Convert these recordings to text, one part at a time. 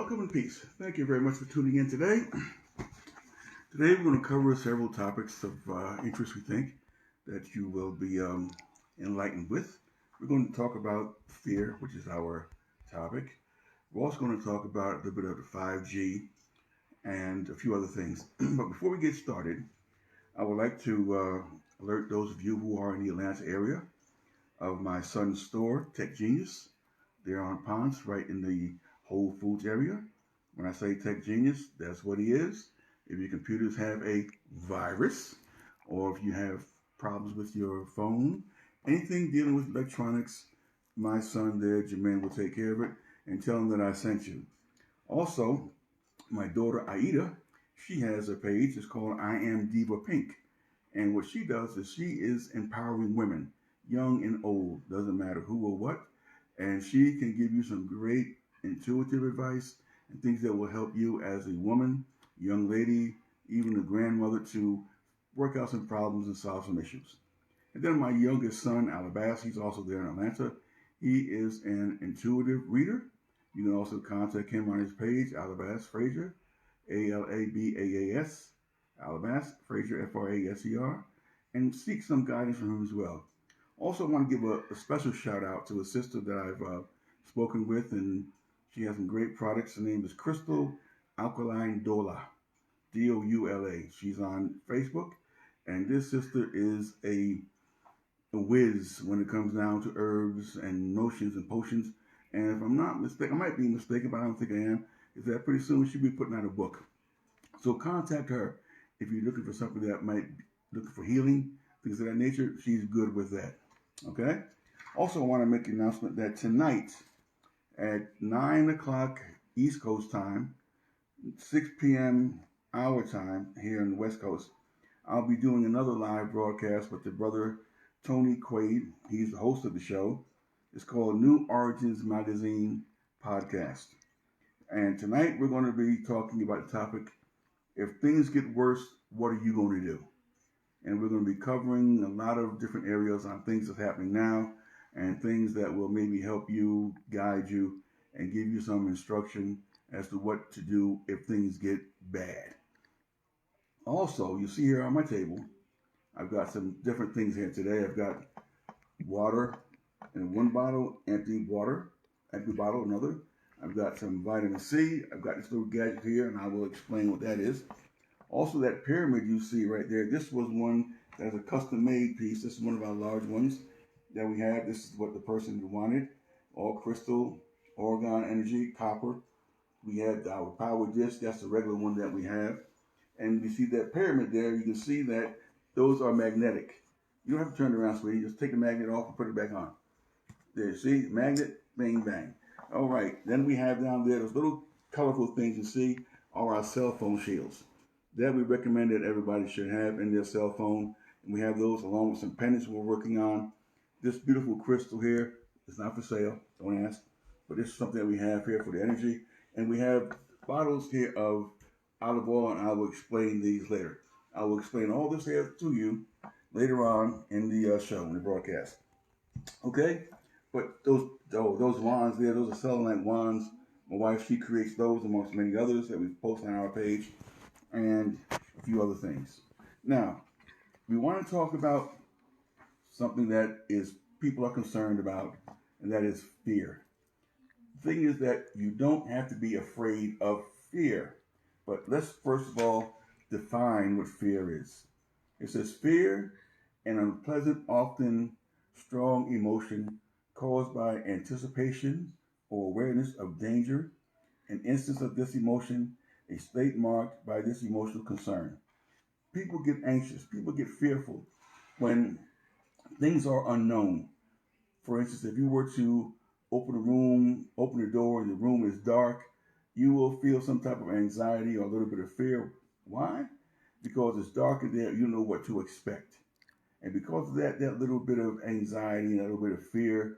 Welcome and peace. Thank you very much for tuning in today. Today we're going to cover several topics of interest, we think, that you will be enlightened with. We're going to talk about fear, which is our topic. We're also going to talk about a little bit of the 5G and a few other things. But before we get started, I would like to alert those of you who are in the Atlanta area of my son's store, Tech Genius. They're on Ponce, right in the Whole Foods area. When I say Tech Genius, that's what he is. If your computers have a virus, or if you have problems with your phone, anything dealing with electronics, my son there, Jermaine, will take care of it, and tell him that I sent you. Also, my daughter Aida, she has a page. It's called I Am Diva Pink. And what she does is she is empowering women, young and old, doesn't matter who or what. And she can give you some great intuitive advice and things that will help you as a woman, young lady, even a grandmother to work out some problems and solve some issues. And then my youngest son, Alabas, he's also there in Atlanta. He is an intuitive reader. You can also contact him on his page, Alabas Frazier, Alabaas, Alabas Frazier, Fraser, and seek some guidance from him as well. Also, I want to give a special shout out to a sister that I've spoken with, and she has some great products. Her name is Crystal Alkaline Doula, Doula. She's on Facebook, and this sister is a whiz when it comes down to herbs and notions and potions. And if I'm not mistaken, I might be mistaken, but I don't think I am, is that pretty soon she'll be putting out a book. So contact her if you're looking for something that might be looking for healing, things of that nature. She's good with that. Okay? Also, I want to make an announcement that tonight at 9 o'clock East Coast time, 6 p.m. our time here on the West Coast, I'll be doing another live broadcast with the brother Tony Quaid. He's the host of the show. It's called New Origins Magazine Podcast. And tonight we're going to be talking about the topic, if things get worse, what are you going to do? And we're going to be covering a lot of different areas on things that's happening now and things that will maybe help you, guide you, and give you some instruction as to what to do if things get bad. Also, you see here on my table, I've got some different things here today. I've got water in one bottle, empty bottle, another. I've got some vitamin C. I've got this little gadget here, and I will explain what that is. Also, that pyramid you see right there, this was one that's a custom-made piece. This is one of our large ones that we have. This is what the person wanted. All crystal, orgone energy, copper. We had our power disc. That's the regular one that we have. And you see that pyramid there. You can see that those are magnetic. You don't have to turn it around, sweetie. Just take the magnet off and put it back on. There, see? Magnet, bang, bang. All right. Then we have down there those little colorful things you see are our cell phone shields that we recommend that everybody should have in their cell phone. And we have those along with some pendants we're working on. This beautiful crystal here is not for sale, don't ask, but this is something that we have here for the energy. And we have bottles here of olive oil, and I will explain these later. I will explain all this here to you later on in the show, in the broadcast. Okay? But those wands there, those are selenite wands. My wife, she creates those amongst many others that we post on our page, and a few other things. Now, we want to talk about something that is people are concerned about, and that is fear. The thing is that you don't have to be afraid of fear. But let's first of all define what fear is. It says fear, an unpleasant, often strong emotion caused by anticipation or awareness of danger, an instance of this emotion, a state marked by this emotional concern. People get anxious. People get fearful when things are unknown. For instance, if you were to open the door, and the room is dark, you will feel some type of anxiety or a little bit of fear. Why? Because it's dark in there, you know what to expect. And because of that little bit of anxiety and a little bit of fear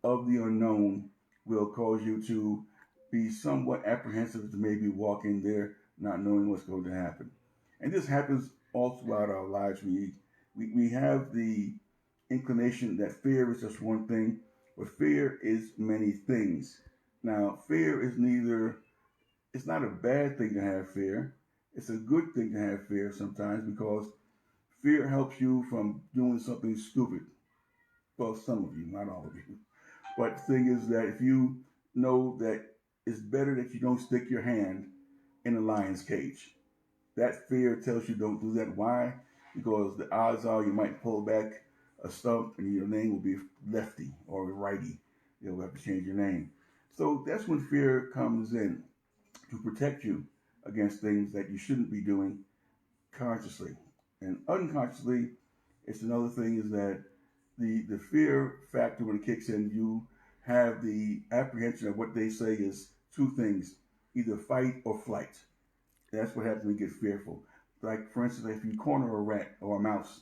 of the unknown will cause you to be somewhat apprehensive to maybe walk in there not knowing what's going to happen. And this happens all throughout our lives. We have the inclination that fear is just one thing, but fear is many things. Now, fear is neither it's not a bad thing to have fear. It's a good thing to have fear sometimes because fear helps you from doing something stupid. Well, some of you, not all of you. But the thing is that if you know that it's better that you don't stick your hand in a lion's cage, that fear tells you don't do that. Why? Because the odds are you might pull back a stump and your name will be lefty or righty. You'll have to change your name. So that's when fear comes in to protect you against things that you shouldn't be doing consciously. And unconsciously, it's another thing is that the fear factor when it kicks in, you have the apprehension of what they say is two things, either fight or flight. That's what happens when you get fearful. Like, for instance, if you corner a rat or a mouse,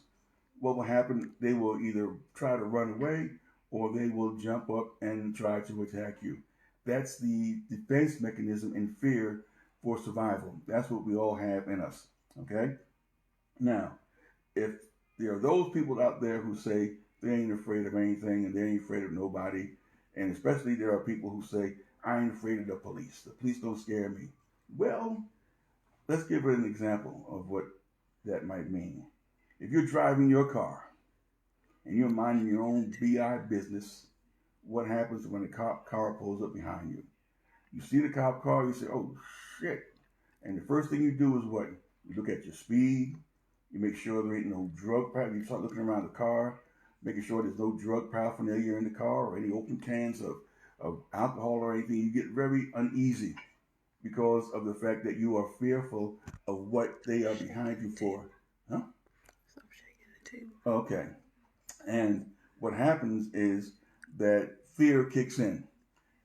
what will happen? They will either try to run away or they will jump up and try to attack you. That's the defense mechanism in fear for survival. That's what we all have in us. Okay? Now, if there are those people out there who say they ain't afraid of anything and they ain't afraid of nobody, and especially there are people who say, I ain't afraid of the police. The police don't scare me. Well, let's give it an example of what that might mean. If you're driving your car and you're minding your own BI business, what happens when a cop car pulls up behind you? You see the cop car, you say, oh shit. And the first thing you do is what? You look at your speed, you make sure there ain't no drug paraphernalia. You start looking around the car, making sure there's no drug paraphernalia in the car or any open cans of alcohol or anything. You get very uneasy because of the fact that you are fearful of what they are behind you for. Huh? Stop shaking the table. Okay. And what happens is that fear kicks in.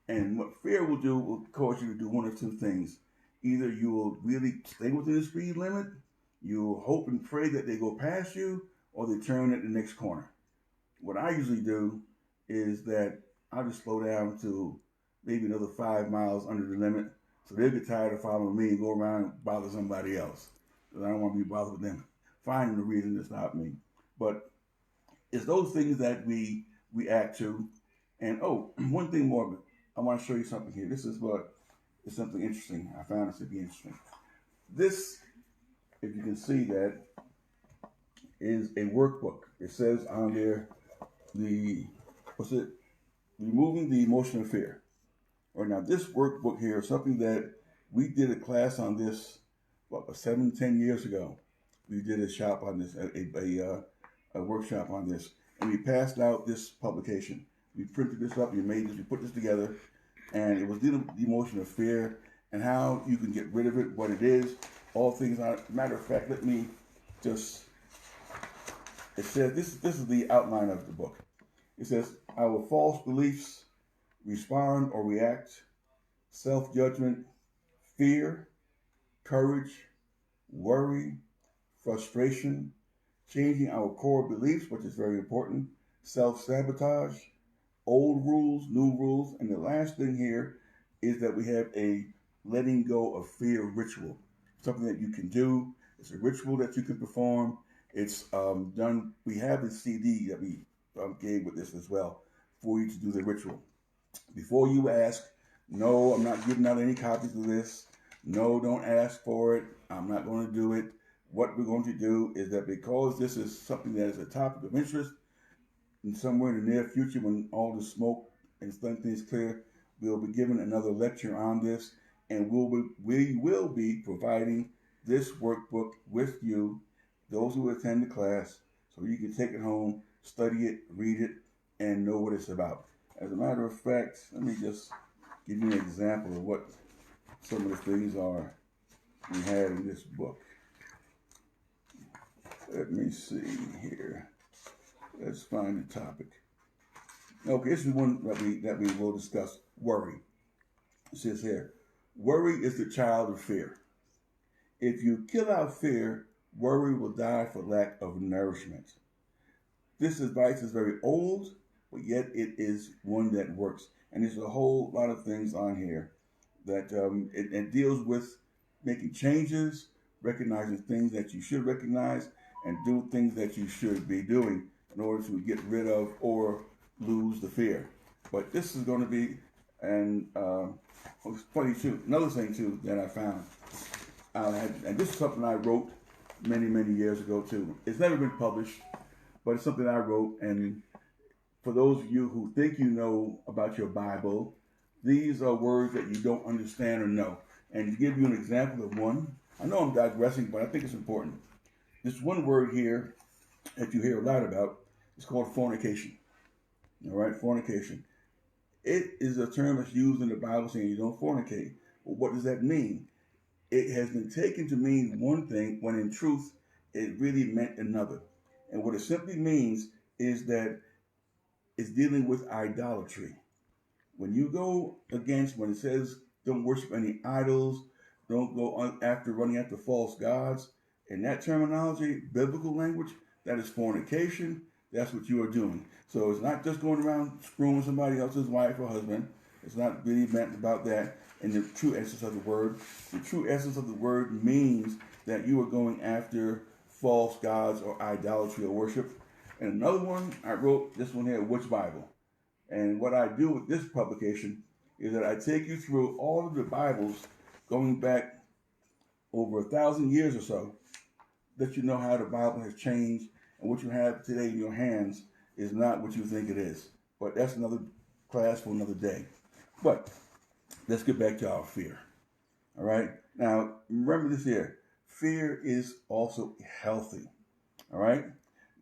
And what fear will do will cause you to do one of two things. Either you will really stay within the speed limit, you will hope and pray that they go past you, or they turn at the next corner. What I usually do is that I'll just slow down to maybe another 5 miles under the limit, so they'll get tired of following me and go around and bother somebody else. Because I don't want to be bothered with them finding a reason to stop me. But it's those things that we react to. And oh, one thing more, I want to show you something here. This is what is something interesting. I found this to be interesting. This, if you can see that, is a workbook. It says on there removing the emotion of fear. Or now this workbook here is something that we did a class on this, 7-10 years ago. We did a shop on this, a workshop on this, and we passed out this publication. We printed this up, we made this, we put this together, and it was the emotion of fear and how you can get rid of it, what it is, all things on it. Matter of fact, let me just, it says, this is the outline of the book. It says, our false beliefs, respond or react, self-judgment, fear, courage, worry, frustration, changing our core beliefs, which is very important, self-sabotage, old rules, new rules, and the last thing here is that we have a letting go of fear ritual, something that you can do. It's a ritual that you can perform. It's done. We have a CD that we gave with this as well for you to do the ritual. Before you ask, no, I'm not giving out any copies of this. No, don't ask for it. I'm not going to do it. What we're going to do is that because this is something that is a topic of interest, and somewhere in the near future when all the smoke and things clear, we'll be giving another lecture on this, and we will be providing this workbook with you, those who attend the class, so you can take it home, study it, read it, and know what it's about. As a matter of fact, let me just give you an example of what some of the things are we had in this book. Let me see here. Let's find the topic. Okay, this is one that we will discuss. Worry. It says here, worry is the child of fear. If you kill out fear, worry will die for lack of nourishment. This advice is very old, but yet it is one that works. And there's a whole lot of things on here that it deals with making changes, recognizing things that you should recognize, and do things that you should be doing in order to get rid of or lose the fear. But this is going to be And it's funny too. Another thing too that I found, and this is something I wrote many years ago too. It's never been published, but it's something I wrote. And for those of you who think you know about your Bible, these are words that you don't understand or know. And to give you an example of one, I know I'm digressing, but I think it's important. This one word here that you hear a lot about is called fornication. All right, fornication. It is a term that's used in the Bible saying you don't fornicate. Well, what does that mean? It has been taken to mean one thing when in truth it really meant another. And what it simply means is that it's dealing with idolatry. When you go against, when it says don't worship any idols, don't go after running after false gods, in that terminology, biblical language, that is fornication. That's what you are doing. So it's not just going around screwing somebody else's wife or husband. It's not really meant about that in the true essence of the word. The true essence of the word means that you are going after false gods or idolatry or worship. And another one, I wrote this one here, Which Bible? And what I do with this publication is that I take you through all of the Bibles going back over 1,000 years or so, that you know how the Bible has changed, and what you have today in your hands is not what you think it is. But that's another class for another day. But let's get back to our fear. All right? Now, remember this here. Fear is also healthy. All right?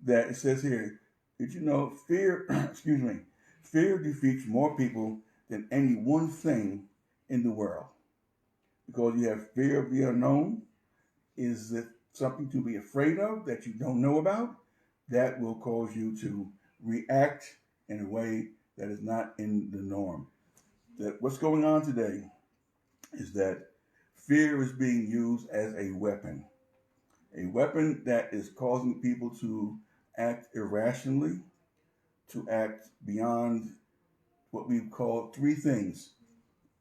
That it says here, did you know fear, excuse me, fear defeats more people than any one thing in the world. Because you have fear of the unknown. Is it something to be afraid of that you don't know about? That will cause you to react in a way that is not in the norm. That what's going on today is that fear is being used as a weapon that is causing people to act irrationally, to act beyond what we call three things.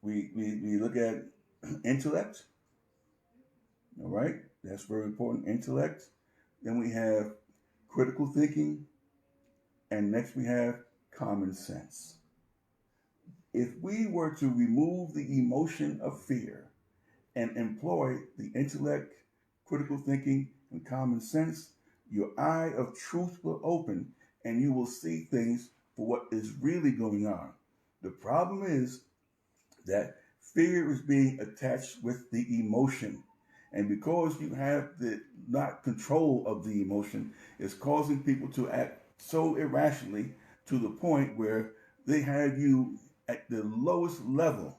We look at intellect, all right? That's very important, intellect. Then we have critical thinking, and next we have common sense. If we were to remove the emotion of fear and employ the intellect, critical thinking, and common sense, your eye of truth will open and you will see things for what is really going on. The problem is that fear is being attached with the emotion. And because you have the not control of the emotion, it's causing people to act so irrationally to the point where they have you at the lowest level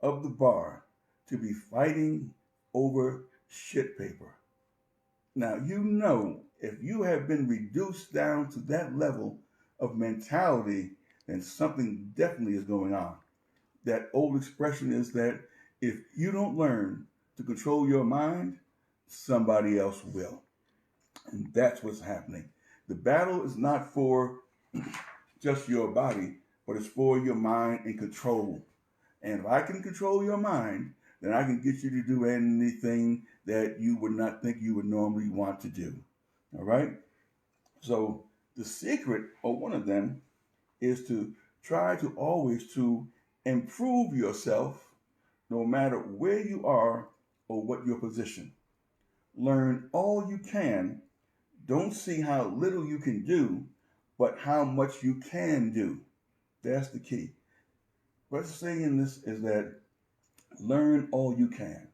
of the bar to be fighting over shit paper. Now, you know, if you have been reduced down to that level of mentality, then something definitely is going on. That old expression is that if you don't learn to control your mind, somebody else will. And that's what's happening. The battle is not for just your body, but it's for your mind and control. And if I can control your mind, then I can get you to do anything that you would not think you would normally want to do. All right? So the secret, or one of them, is to try to always to improve yourself no matter where you are or what your position. Learn all you can. Don't see how little you can do, but how much you can do. That's the key. What's saying this is that learn all you can.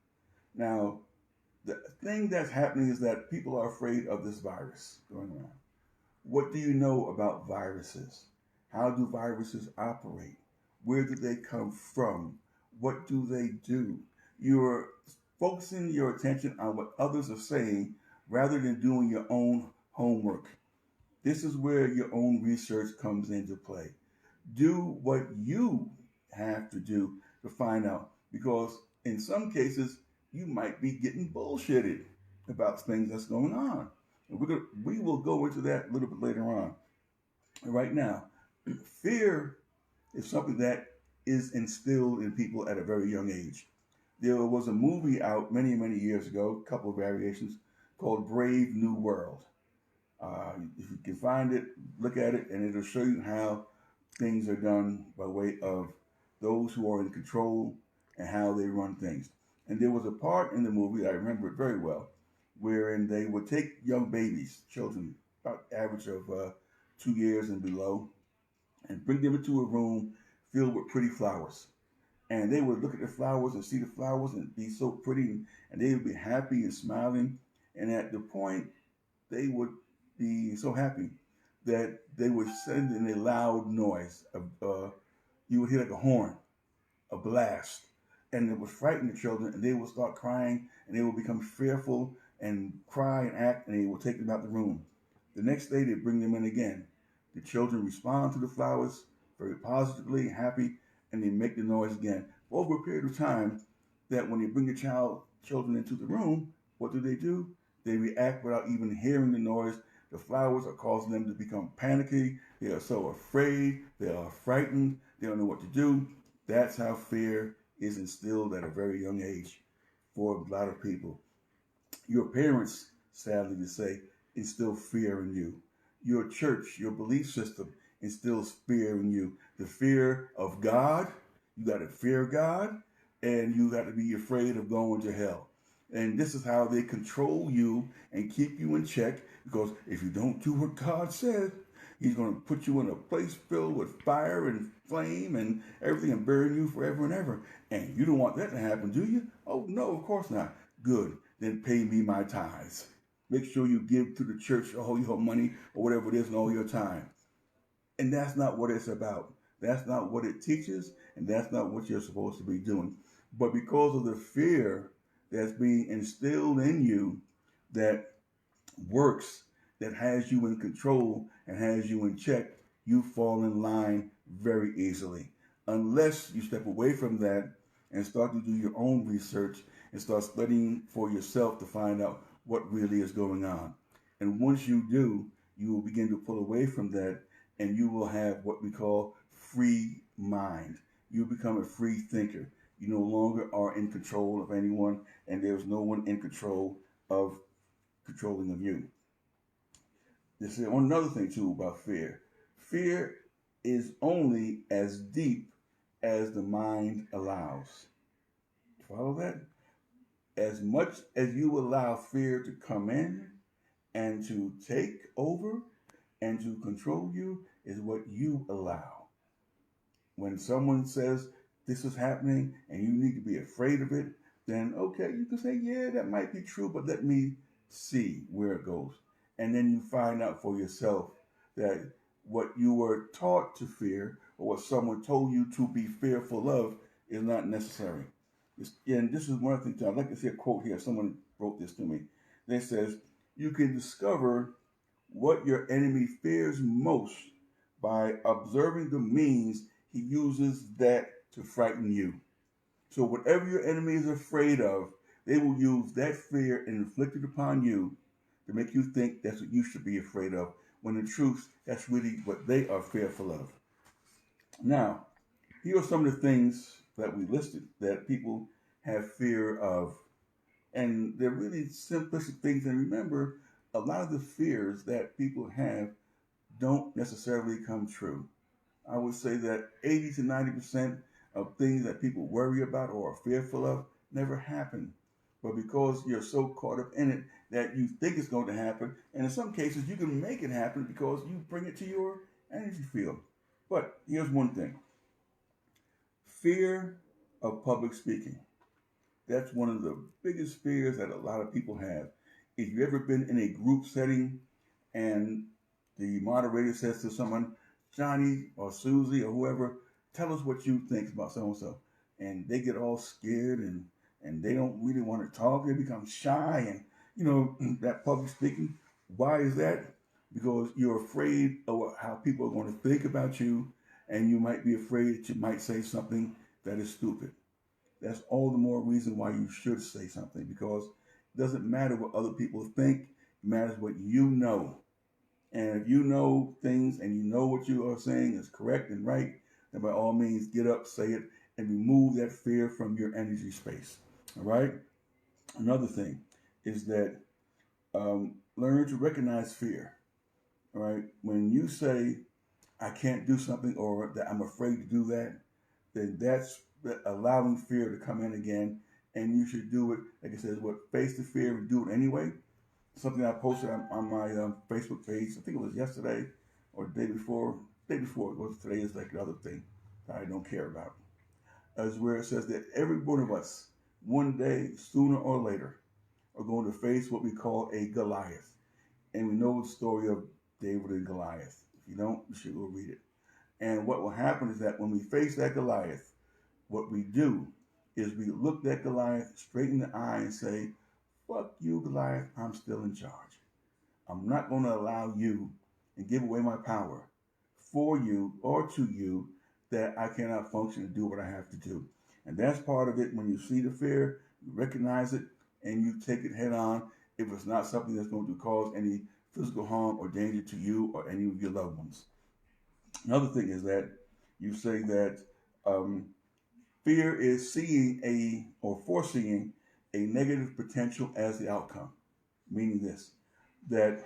Now, the thing that's happening is that people are afraid of this virus going around. What do you know about viruses? How do viruses operate? Where do they come from? What do they do? You're focusing your attention on what others are saying rather than doing your own homework. This is where your own research comes into play. Do what you have to do to find out, because in some cases you might be getting bullshitted about things that's going on. And we will go into that a little bit later on. Right now, fear is something that is instilled in people at a very young age. There was a movie out many years ago, a couple of variations, called Brave New World. If you can find it, look at it, and it'll show you how things are done by way of those who are in control and how they run things. And there was a part in the movie, I remember it very well, wherein they would take young babies, children, about average of 2 years and below, and bring them into a room filled with pretty flowers. And they would look at the flowers and see the flowers and be so pretty, and they would be happy and smiling. And at the point, they would be so happy that they would send in a loud noise. You would hear like a horn, a blast, and it would frighten the children, and they would start crying, and they would become fearful and cry and act, and they would take them out the room. The next day, they bring them in again. The children respond to the flowers very positively, happy, and they make the noise again. Over a period of time, that when they bring the children into the room, what do? They react without even hearing the noise. The flowers are causing them to become panicky. They are so afraid. They are frightened. They don't know what to do. That's how fear is instilled at a very young age for a lot of people. Your parents, sadly to say, instill fear in you. Your church, your belief system instills fear in you. The fear of God, you got to fear God, and you got to be afraid of going to hell. And this is how they control you and keep you in check, because if you don't do what God said, He's going to put you in a place filled with fire and flame and everything and burn you forever and ever. And you don't want that to happen, do you? Oh, no, of course not. Good. Then pay me my tithes. Make sure you give to the church all your money or whatever it is and all your time. And that's not what it's about. That's not what it teaches, and that's not what you're supposed to be doing. But because of the fear that's being instilled in you that works, that has you in control and has you in check, you fall in line very easily. Unless you step away from that and start to do your own research and start studying for yourself to find out what really is going on. And once you do, you will begin to pull away from that, and you will have what we call free mind. You become a free thinker. You no longer are in control of anyone, and there's no one in control of controlling of you. This is another thing too about fear. Fear is only as deep as the mind allows. Follow that? As much as you allow fear to come in and to take over and to control you is what you allow. When someone says this is happening and you need to be afraid of it, then okay, you can say, yeah, that might be true, but let me see where it goes. And then you find out for yourself that what you were taught to fear or what someone told you to be fearful of is not necessary. And this is one thing, I'd like to see a quote here. Someone wrote this to me. It says, you can discover what your enemy fears most by observing the means he uses that to frighten you. So whatever your enemy is afraid of, they will use that fear inflicted upon you to make you think that's what you should be afraid of, when in truth, that's really what they are fearful of. Now, here are some of the things that we listed that people have fear of. And they're really simplistic things. And remember, a lot of the fears that people have don't necessarily come true. I would say that 80 to 90% of things that people worry about or are fearful of never happen. But because you're so caught up in it that you think it's going to happen, and in some cases you can make it happen because you bring it to your energy field. But here's one thing. Fear of public speaking. That's one of the biggest fears that a lot of people have. If you've ever been in a group setting and the moderator says to someone, Johnny or Susie or whoever, tell us what you think about so-and-so. And they get all scared and they don't really want to talk. They become shy and, that public speaking. Why is that? Because you're afraid of how people are going to think about you, and you might be afraid that you might say something that is stupid. That's all the more reason why you should say something, because it doesn't matter what other people think. It matters what you know. And if you know things and you know what you are saying is correct and right, then by all means, get up, say it, and remove that fear from your energy space. All right? Another thing is that learn to recognize fear. All right? When you say, I can't do something or that I'm afraid to do that, then that's allowing fear to come in again. And you should do it, like I said, face the fear and do it anyway. Something I posted on my Facebook page. I think it was yesterday or the day before. Day before it was. Today is like the other thing that I don't care about. Is where it says that every one of us, one day, sooner or later, are going to face what we call a Goliath. And we know the story of David and Goliath. If you don't, you should go read it. And what will happen is that when we face that Goliath, what we do is we look that Goliath straight in the eye and say, fuck you, Goliath, I'm still in charge. I'm not going to allow you and give away my power for you or to you that I cannot function and do what I have to do. And that's part of it. When you see the fear, you recognize it, and you take it head on if it's not something that's going to cause any physical harm or danger to you or any of your loved ones. Another thing is that you say that fear is seeing or foreseeing a negative potential as the outcome. Meaning this, that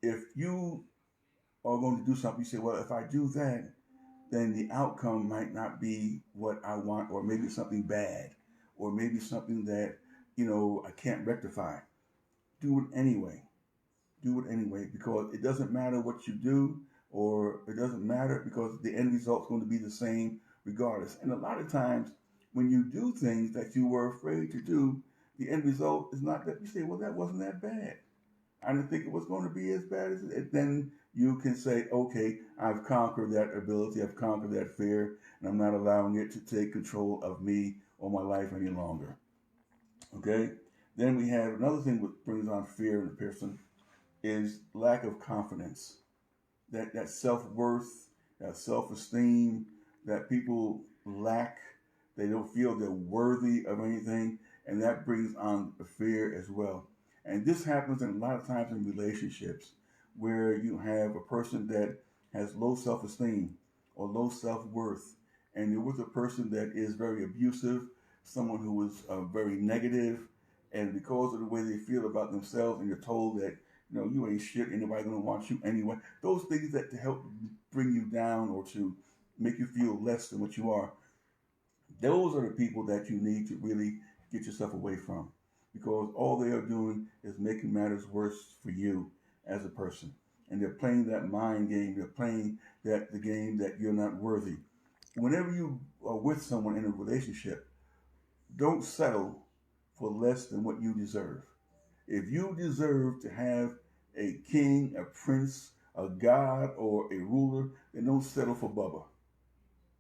if you are going to do something, you say, well, if I do that, then the outcome might not be what I want, or maybe something bad, or maybe something that, I can't rectify. Do it anyway. Do it anyway, because it doesn't matter what you do, or it doesn't matter because the end result is going to be the same regardless. And a lot of times when you do things that you were afraid to do, the end result is not that. You say, well, that wasn't that bad. I didn't think it was going to be as bad as it. Then you can say, okay, I've conquered that ability, I've conquered that fear, and I'm not allowing it to take control of me or my life any longer. Okay? Then we have another thing that brings on fear in a person is lack of confidence. That self-worth, that self-esteem that people lack. They don't feel they're worthy of anything, and that brings on the fear as well. And this happens in a lot of times in relationships where you have a person that has low self-esteem or low self-worth, and you're with a person that is very abusive, someone who is very negative, and because of the way they feel about themselves, and you're told that you ain't shit, ain't nobody gonna want you anyway. Those things that to help bring you down or to make you feel less than what you are, those are the people that you need to really get yourself away from, because all they are doing is making matters worse for you as a person. And they're playing that mind game. They're playing the game that you're not worthy. Whenever you are with someone in a relationship, don't settle for less than what you deserve. If you deserve to have a king, a prince, a god, or a ruler, then don't settle for Bubba.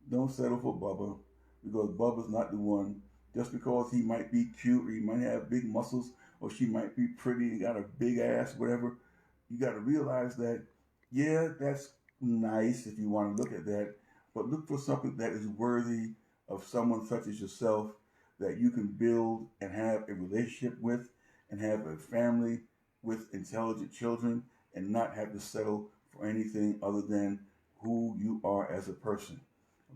Don't settle for Bubba, because Bubba's not the one. Just because he might be cute, or he might have big muscles, or she might be pretty and got a big ass, whatever, you got to realize that, yeah, that's nice if you want to look at that, but look for something that is worthy of someone such as yourself that you can build and have a relationship with and have a family with intelligent children and not have to settle for anything other than who you are as a person.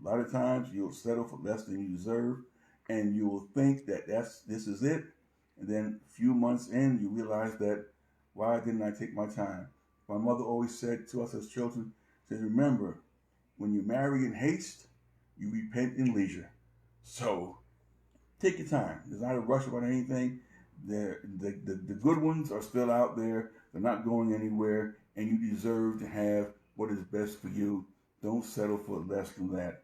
A lot of times you'll settle for less than you deserve, and you will think that this is it, and then a few months in you realize that, why didn't I take my time? My mother always said to us as children, says, remember, when you marry in haste, you repent in leisure. So take your time. There's not a rush about anything. The good ones are still out there. They're not going anywhere, and you deserve to have what is best for you. Don't settle for less than that.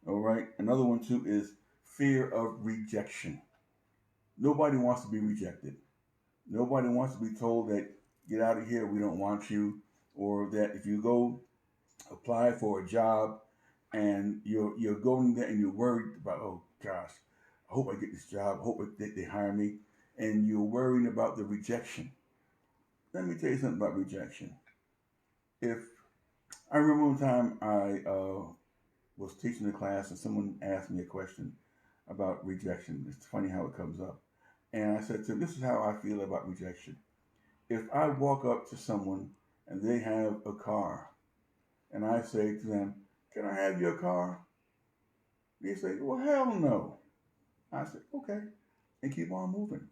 All right. Another one too is fear of rejection. Nobody wants to be rejected. Nobody wants to be told that, get out of here, we don't want you, or that if you go apply for a job and you're going there and you're worried about, oh gosh, I hope I get this job, I hope they hire me, and you're worrying about the rejection. Let me tell you something about rejection. If I remember one time I was teaching a class and someone asked me a question about rejection. It's funny how it comes up. And I said to them, this is how I feel about rejection. If I walk up to someone and they have a car and I say to them, can I have your car? They say, well, hell no. I said, okay, and keep on moving.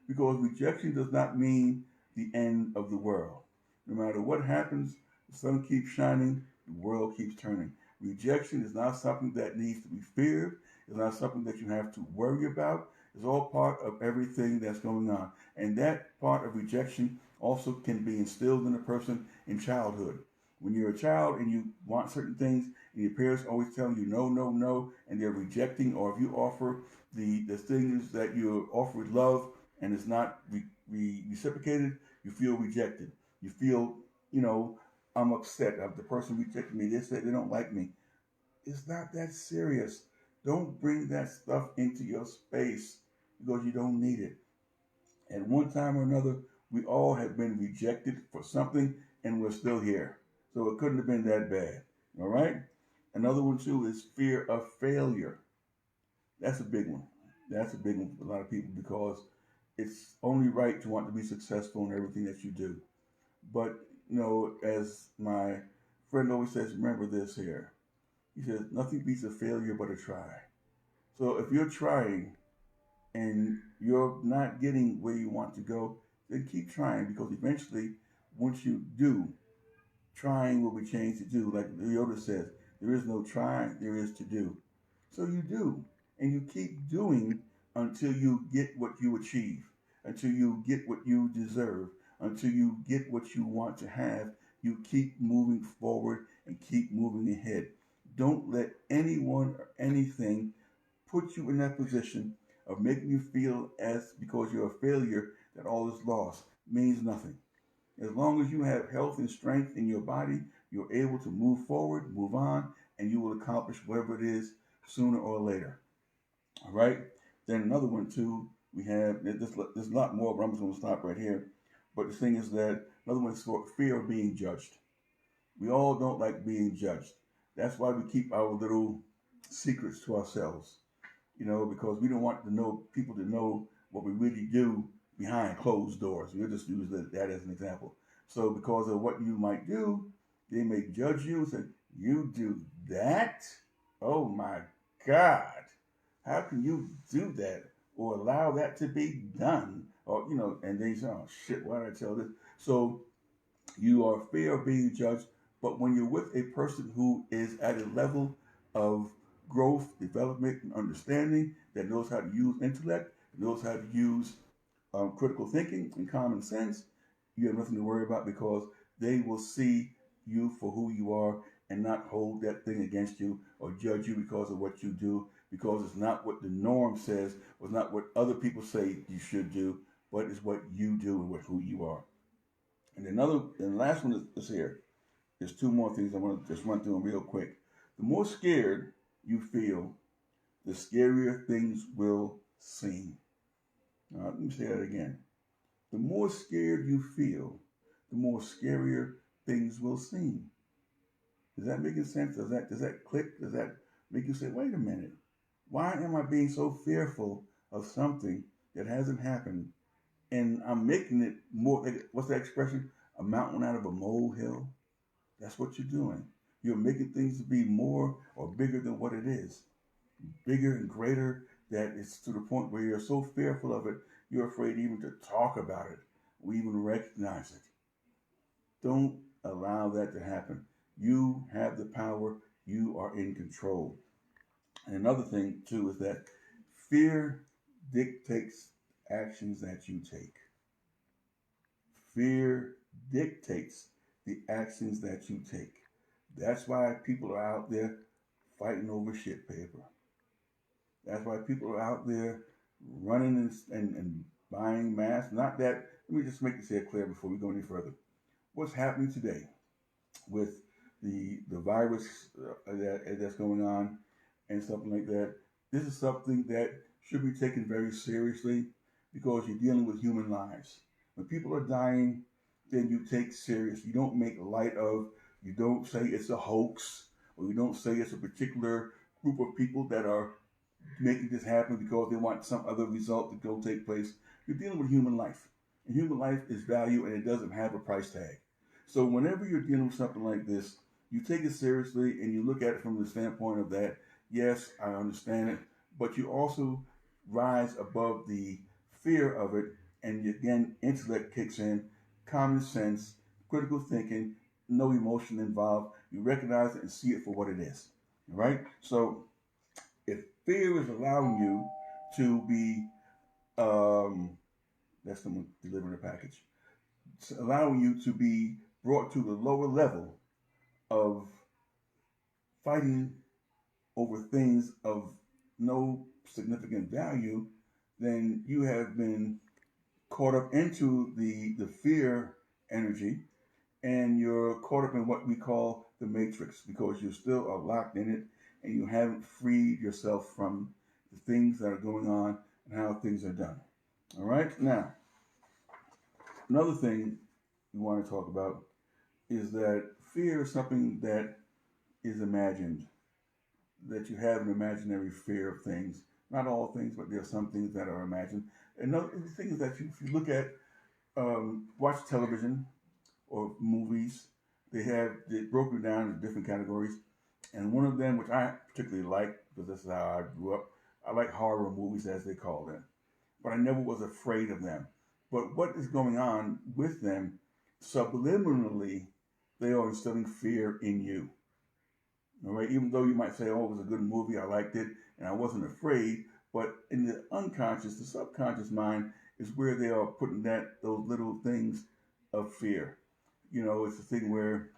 Because rejection does not mean the end of the world. No matter what happens, the sun keeps shining, the world keeps turning. Rejection is not something that needs to be feared. It's not something that you have to worry about. It's all part of everything that's going on. And that part of rejection also can be instilled in a person in childhood. When you're a child and you want certain things, and your parents always telling you no, no, no, and they're rejecting, or if you offer the things that you offer with love and it's not reciprocated, you feel rejected. You feel, you know, I'm upset. The person rejected me. They said they don't like me. It's not that serious. Don't bring that stuff into your space because you don't need it. At one time or another, we all have been rejected for something and we're still here. So it couldn't have been that bad. All right? Another one, too, is fear of failure. That's a big one. That's a big one for a lot of people because it's only right to want to be successful in everything that you do. But, as my friend always says, remember this here. He says, nothing beats a failure but a try. So if you're trying and you're not getting where you want to go, then keep trying because eventually, once you do, trying will be changed to do. Like Yoda says, there is no trying, there is to do. So you do, and you keep doing until you get what you achieve, until you get what you deserve, until you get what you want to have. You keep moving forward and keep moving ahead. Don't let anyone or anything put you in that position of making you feel as because you're a failure that all is lost. Means nothing. As long as you have health and strength in your body, you're able to move forward, move on, and you will accomplish whatever it is sooner or later. All right? Then another one, too, we have, there's a lot more, but I'm just going to stop right here. But the thing is that another one is for fear of being judged. We all don't like being judged. That's why we keep our little secrets to ourselves, because we don't want people to know what we really do behind closed doors. We'll just use that as an example. So because of what you might do, they may judge you and say, you do that? Oh my God. How can you do that or allow that to be done? Or, and they say, oh shit, why did I tell this? So you are fear of being judged. But when you're with a person who is at a level of growth, development, and understanding that knows how to use intellect, knows how to use critical thinking and common sense, you have nothing to worry about because they will see you for who you are and not hold that thing against you or judge you because of what you do, because it's not what the norm says, or it's not what other people say you should do, but it's what you do and what who you are. And the last one is here. There's two more things I want to just run through them real quick. The more scared you feel, the scarier things will seem. Now, let me say that again. The more scared you feel, the more scarier things will seem. Is that making sense? Does that click? Does that make you say, wait a minute, why am I being so fearful of something that hasn't happened? And I'm making it more, what's that expression? A mountain out of a molehill? That's what you're doing. You're making things to be more or bigger than what it is. Bigger and greater that it's to the point where you're so fearful of it, you're afraid even to talk about it or even recognize it. Don't allow that to happen. You have the power. You are in control. And another thing, too, is that fear dictates actions that you take. Fear dictates the actions that you take. That's why people are out there fighting over shit paper. That's why people are out there running and buying masks. Not that, let me just make this here clear before we go any further. What's happening today with the virus that's going on and something like that, this is something that should be taken very seriously because you're dealing with human lives. When people are dying, then you take serious. You don't make light of, you don't say it's a hoax, or you don't say it's a particular group of people that are making this happen because they want some other result to go take place. You're dealing with human life. And human life is value and it doesn't have a price tag. So whenever you're dealing with something like this, you take it seriously and you look at it from the standpoint of that, yes, I understand it, but you also rise above the fear of it, and again, intellect kicks in, common sense, critical thinking, no emotion involved. You recognize it and see it for what it is. Right? So if fear is allowing you to be, that's someone delivering a package, it's allowing you to be brought to the lower level of fighting over things of no significant value, then you have been caught up into the fear energy, and you're caught up in what we call the matrix because you still are locked in it and you haven't freed yourself from the things that are going on and how things are done. All right? Now, another thing we want to talk about is that fear is something that is imagined, that you have an imaginary fear of things. Not all things, but there are some things that are imagined. Another thing is that if you look at, watch television or movies, they broken down into different categories. And one of them, which I particularly like, because this is how I grew up, I like horror movies as they call them. But I never was afraid of them. But what is going on with them, subliminally, they are instilling fear in you. All right, even though you might say, "Oh, it was a good movie, I liked it, and I wasn't afraid," but in the unconscious, the subconscious mind is where they are putting those little things of fear. You know, it's a thing where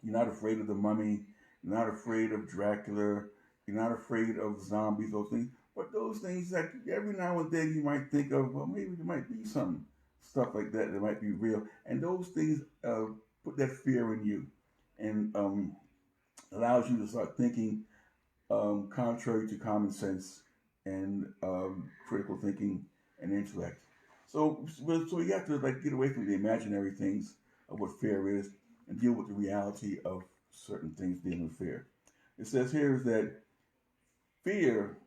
you're not afraid of the mummy, you're not afraid of Dracula, you're not afraid of zombies, those things. But those things that every now and then you might think of, well, maybe there might be some stuff like that that might be real, and those things put that fear in you, and allows you to start thinking contrary to common sense and critical thinking and intellect. So you have to like get away from the imaginary things of what fear is and deal with the reality of certain things dealing with fear. It says here is that fear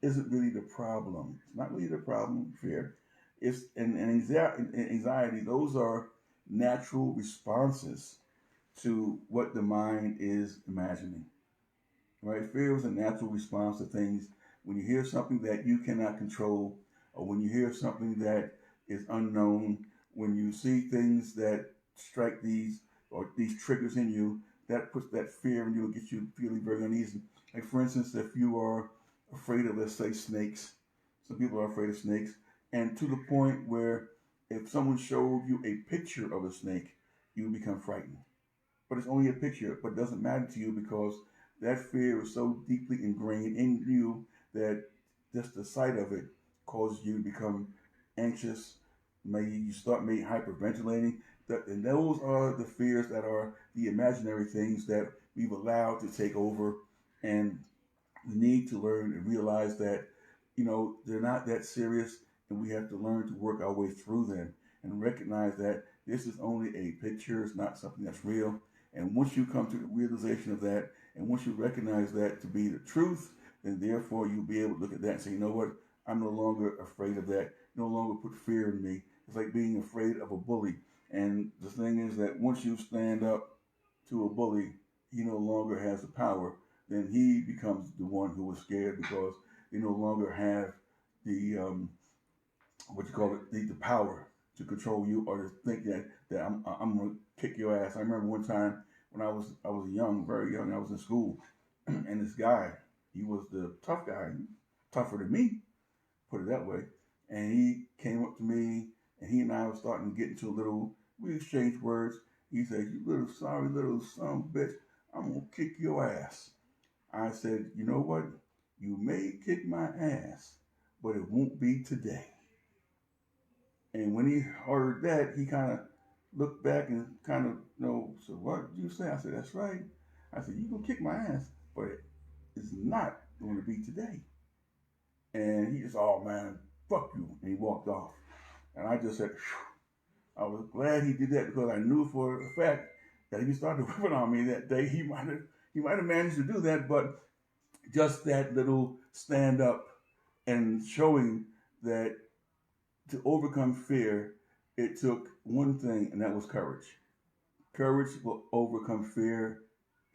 isn't really the problem. It's not really the problem, fear. It's and anxiety, those are natural responses to what the mind is imagining. Right? Fear is a natural response to things. When you hear something that you cannot control, or when you hear something that is unknown, when you see things that strike these triggers in you, that puts that fear in you and gets you feeling very uneasy. Like for instance, if you are afraid of, let's say, snakes, some people are afraid of snakes, and to the point where if someone showed you a picture of a snake, you become frightened. But it's only a picture, but it doesn't matter to you because that fear is so deeply ingrained in you that just the sight of it causes you to become anxious. Maybe you start hyperventilating. And those are the fears that are the imaginary things that we've allowed to take over. And we need to learn and realize that, they're not that serious, and we have to learn to work our way through them and recognize that this is only a picture. It's not something that's real. And once you come to the realization of that, and once you recognize that to be the truth, then therefore you'll be able to look at that and say, you know what? I'm no longer afraid of that. No longer put fear in me. It's like being afraid of a bully. And the thing is that once you stand up to a bully, he no longer has the power. Then he becomes the one who is scared because they no longer have the the power to control you or to think that I'm gonna kick your ass. I remember one time when I was young, very young. I was in school, and this guy, he was the tough guy, tougher than me, put it that way. And he came up to me, and he and I were starting to get into a little. We exchanged words. He said, "You little sorry little son of a bitch, I'm gonna kick your ass." I said, "You know what? You may kick my ass, but it won't be today." And when he heard that, he kind of looked back and kind of, so what did you say? I said, "That's right." I said, "You gonna kick my ass, but it's not going to be today." And he just, "Oh man, fuck you," and he walked off. And I just said, phew. I was glad he did that because I knew for a fact that if he started whipping on me that day, he might have managed to do that. But just that little stand up and showing that to overcome fear, it took one thing, and that was courage. Courage will overcome fear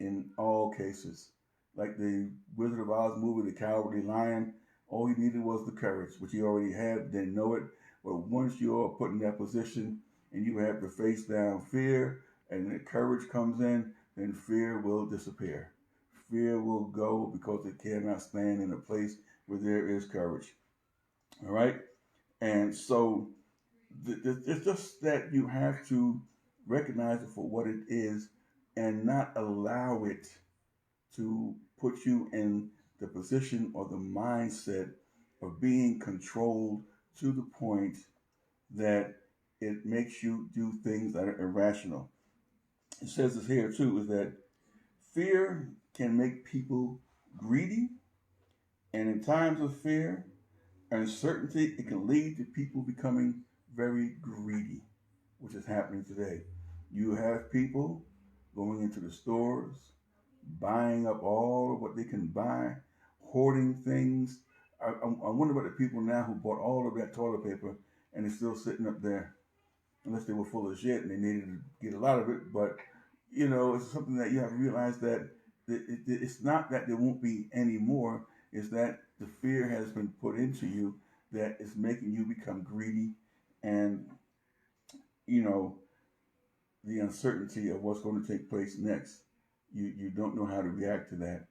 in all cases. Like the Wizard of Oz movie, The Cowardly Lion, all he needed was the courage, which he already had, didn't know it. But once you're put in that position and you have to face down fear, And then courage comes in, then fear will disappear. Fear will go because it cannot stand in a place where there is courage. All right? And so it's just that you have to recognize it for what it is and not allow it to put you in the position or the mindset of being controlled to the point that it makes you do things that are irrational. It says this here too is that fear can make people greedy, and in times of fear, uncertainty, it can lead to people becoming very greedy, which is happening today. You have people going into the stores, buying up all of what they can buy, hoarding things. I wonder about the people now who bought all of that toilet paper and it's still sitting up there, unless they were full of shit and they needed to get a lot of it. But it's something that you have to realize that it's not that there won't be any more. It's that the fear has been put into you that is making you become greedy, and you know the uncertainty of what's going to take place next. You don't know how to react to that.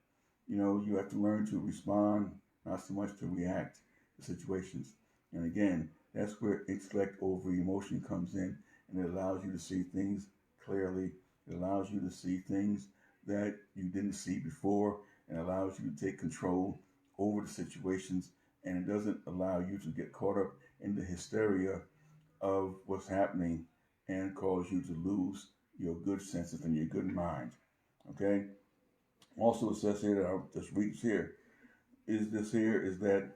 You have to learn to respond, not so much to react to situations. And again, that's where intellect over emotion comes in, and it allows you to see things clearly. It allows you to see things that you didn't see before, and allows you to take control over the situations, and it doesn't allow you to get caught up in the hysteria of what's happening and cause you to lose your good senses and your good mind. Okay? Also, it says here that I'll just read here is that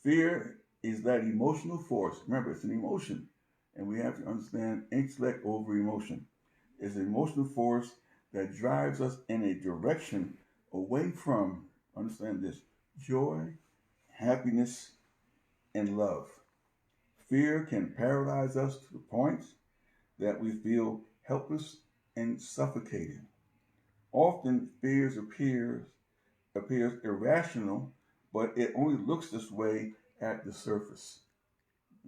fear is that emotional force. Remember, it's an emotion, and we have to understand intellect over emotion. It's an emotional force that drives us in a direction away from, understand this, joy, happiness, and love. Fear can paralyze us to the point that we feel helpless and suffocated. Often, appears irrational, but it only looks this way at the surface.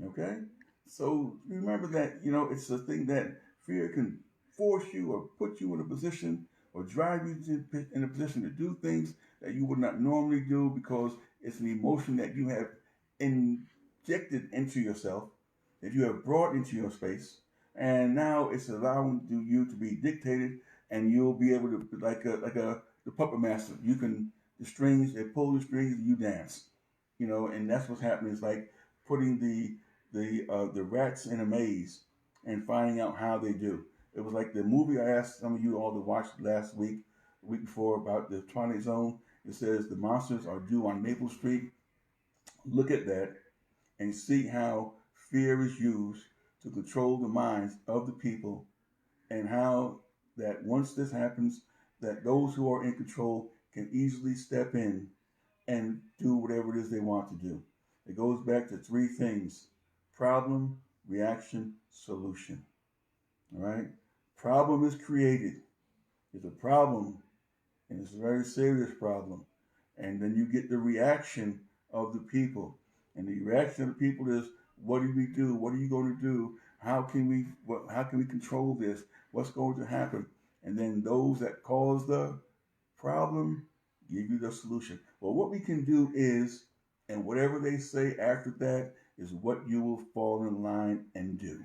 Okay? So remember that, it's a thing that fear can force you or put you in a position or drive you in a position to do things that you would not normally do because it's an emotion that you have injected into yourself, that you have brought into your space, and now it's allowing you to be dictated, and you'll be able to like a the puppet master. You can the strings, they pull the strings, and you dance. And that's what's happening. It's like putting the rats in a maze and finding out how they do. It was like the movie I asked some of you all to watch last week, the week before, about the Twilight Zone. It says the monsters are due on Maple Street. Look at that and see how fear is used to control the minds of the people, and how that once this happens, that those who are in control can easily step in and do whatever it is they want to do. It goes back to three things: problem, reaction, solution. All right? Problem is created. It's a problem, and it's a very serious problem. And then you get the reaction of the people. And the reaction of the people is, what do we do? What are you going to do? How can we control this? What's going to happen? And then those that cause the problem give you the solution. Well, what we can do is, and whatever they say after that is what you will fall in line and do.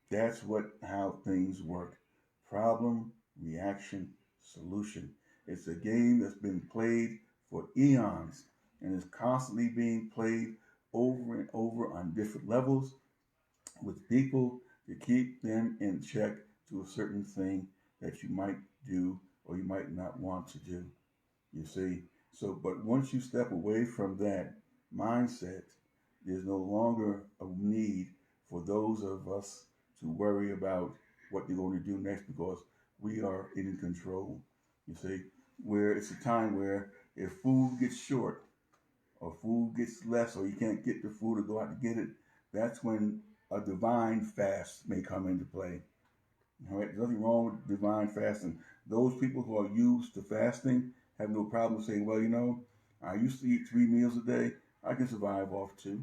That's how things work. Problem, reaction, solution. It's a game that's been played for eons and is constantly being played over and over on different levels with people to keep them in check to a certain thing that you might do or you might not want to do. You see? So, but once you step away from that mindset, there's no longer a need for those of us to worry about what they're going to do next because we are in control. You see? Where it's a time where if food gets short or food gets less or you can't get the food to go out to get it, that's when a divine fast may come into play. All right? There's nothing wrong with divine fasting. Those people who are used to fasting have no problem saying, well, I used to eat 3 meals a day. I can survive off 2.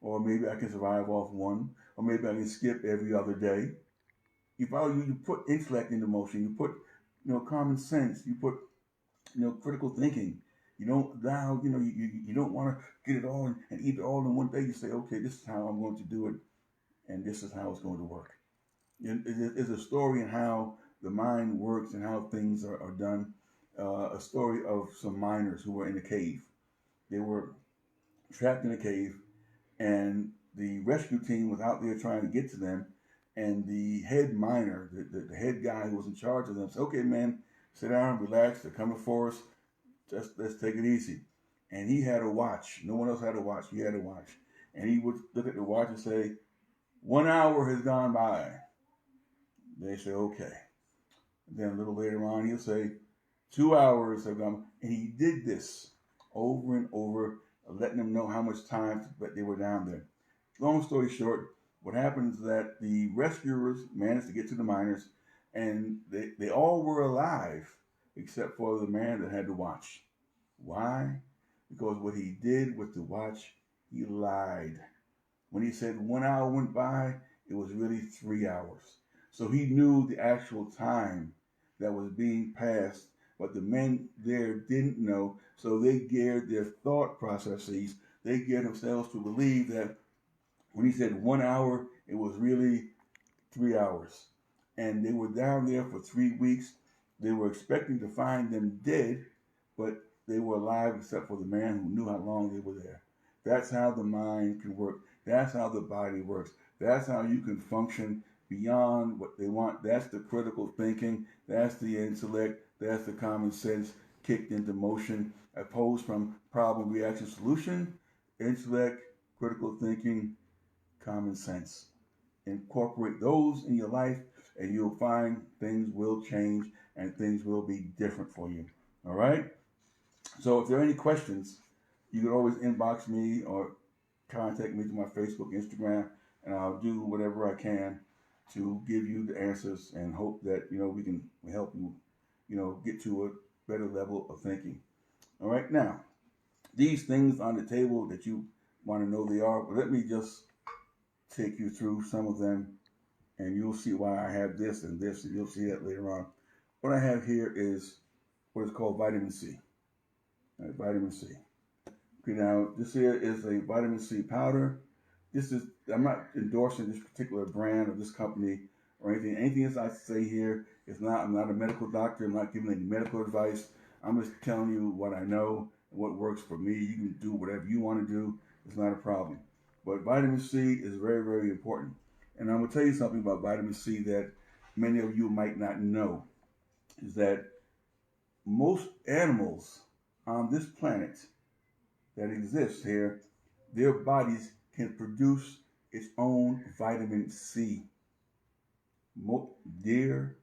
Or maybe I can survive off 1. Or maybe I can skip every other day. you follow you put intellect into motion. You put common sense. You put critical thinking. You don't now you don't want to get it all and eat it all in one day. You say, okay, this is how I'm going to do it, and this is how it's going to work. It's a story in how the mind works and how things are done. A story of some miners who were in a cave. They were trapped in a cave, and the rescue team was out there trying to get to them. And the head miner, the head guy who was in charge of them, said, "Okay, man, sit down, relax. They're coming for us. Just let's take it easy." And he had a watch. No one else had a watch. He had a watch, and he would look at the watch and say, "1 hour has gone by." They say, "Okay." And then a little later on, he'll say, 2 hours have gone, and he did this over and over, letting them know how much time they were down there. Long story short, what happened is that the rescuers managed to get to the miners, and they all were alive except for the man that had the watch. Why? Because what he did with the watch, he lied. When he said 1 hour went by, it was really 3 hours. So he knew the actual time that was being passed, but the men there didn't know, so they geared their thought processes, they geared themselves to believe that when he said 1 hour, it was really 3 hours. And they were down there for 3 weeks. They were expecting to find them dead, but they were alive except for the man who knew how long they were there. That's how the mind can work. That's how the body works. That's how you can function beyond what they want. That's the critical thinking. That's the intellect. That's the common sense kicked into motion, opposed from problem, reaction, solution, intellect, critical thinking, common sense. Incorporate those in your life, and you'll find things will change and things will be different for you. All right? So if there are any questions, you can always inbox me or contact me through my Facebook, Instagram, and I'll do whatever I can to give you the answers and hope that we can help you get to a better level of thinking. All right, now these things on the table that you want to know they are, but let me just take you through some of them, and you'll see why I have this and this, and you'll see that later on. What I have here is what is called vitamin C. All right, vitamin C. Okay, now this here is a vitamin C powder. I'm not endorsing this particular brand or this company or anything. Anything that I say here is not, I'm not a medical doctor. I'm not giving any medical advice. I'm just telling you what I know and what works for me. You can do whatever you want to do. It's not a problem. But vitamin C is very, very important. And I'm going to tell you something about vitamin C that many of you might not know, is that most animals on this planet that exist here, their bodies can produce its own vitamin C. Deer,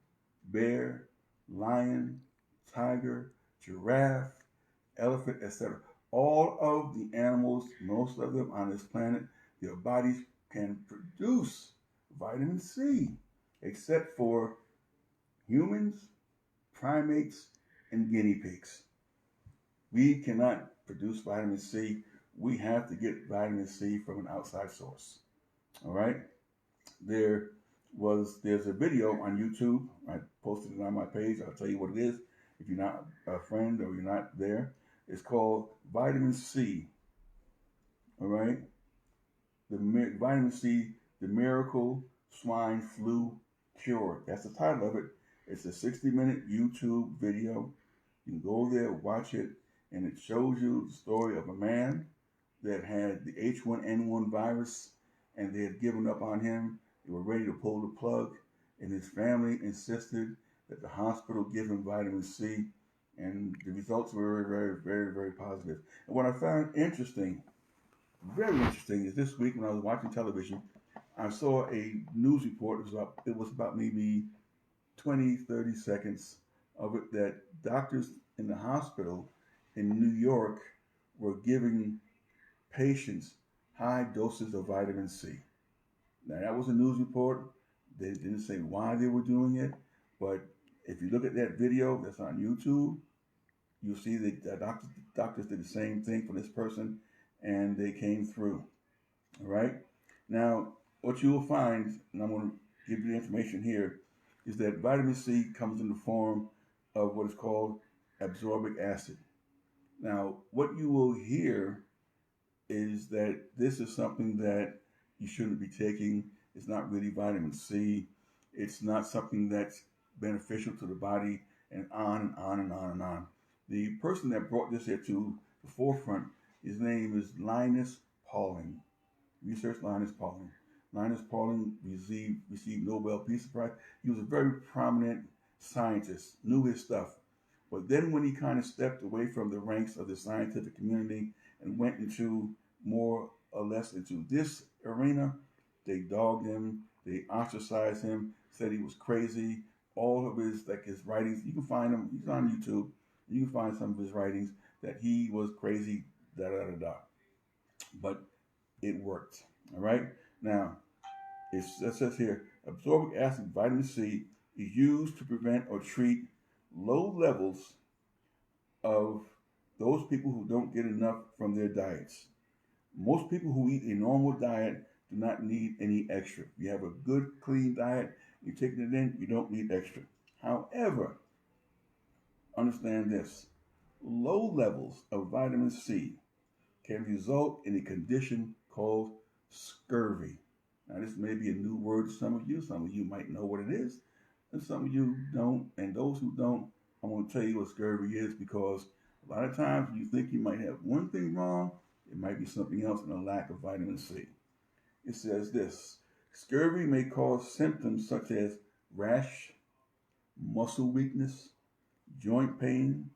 bear, lion, tiger, giraffe, elephant, etc. All of the animals, most of them on this planet, their bodies can produce vitamin C, except for humans, primates, and guinea pigs. We cannot produce vitamin C. We have to get vitamin C from an outside source. All right? There's a video on YouTube. I posted it on my page. I'll tell you what it is if you're not a friend or you're not there. It's called Vitamin C. All right? Vitamin C, the miracle swine flu cure. That's the title of it. It's a 60-minute YouTube video. You can go there, watch it, and it shows you the story of a man that had the H1N1 virus, and they had given up on him. They were ready to pull the plug, and his family insisted that the hospital give him vitamin C, and the results were very, very, very, very positive. And what I found interesting, very interesting, is this week when I was watching television, I saw a news report. It was about maybe 20, 30 seconds of it, that doctors in the hospital in New York were giving patients high doses of vitamin C. Now, that was a news report. They didn't say why they were doing it, but if you look at that video that's on YouTube, you'll see that the doctors did the same thing for this person, and they came through. All right? Now, what you will find, and I'm going to give you the information here, is that vitamin C comes in the form of what is called absorbic acid. Now, what you will hear is that this is something that you shouldn't be taking. It's not really vitamin C. It's not something that's beneficial to the body, and on and on and on and on. The person that brought this here to the forefront, his name is Linus Pauling. Research Linus Pauling. Linus Pauling received Nobel Peace Prize. He was a very prominent scientist, knew his stuff. But then when he kind of stepped away from the ranks of the scientific community and went into more or less into this arena, they dogged him, they ostracized him, said he was crazy. All of his writings, you can find him, he's on YouTube. You can find some of his writings that he was crazy, da da da da. But it worked. All right. Now, it says here, absorbic acid, vitamin C, is used to prevent or treat low levels of those people who don't get enough from their diets. Most people who eat a normal diet do not need any extra. If you have a good, clean diet, you're taking it in, you don't need extra. However, understand this. Low levels of vitamin C can result in a condition called scurvy. Now, this may be a new word to some of you. Some of you might know what it is, and some of you don't. And those who don't, I'm going to tell you what scurvy is, because a lot of times you think you might have one thing wrong, it might be something else in a lack of vitamin C. It says this: scurvy may cause symptoms such as rash, muscle weakness, joint pain,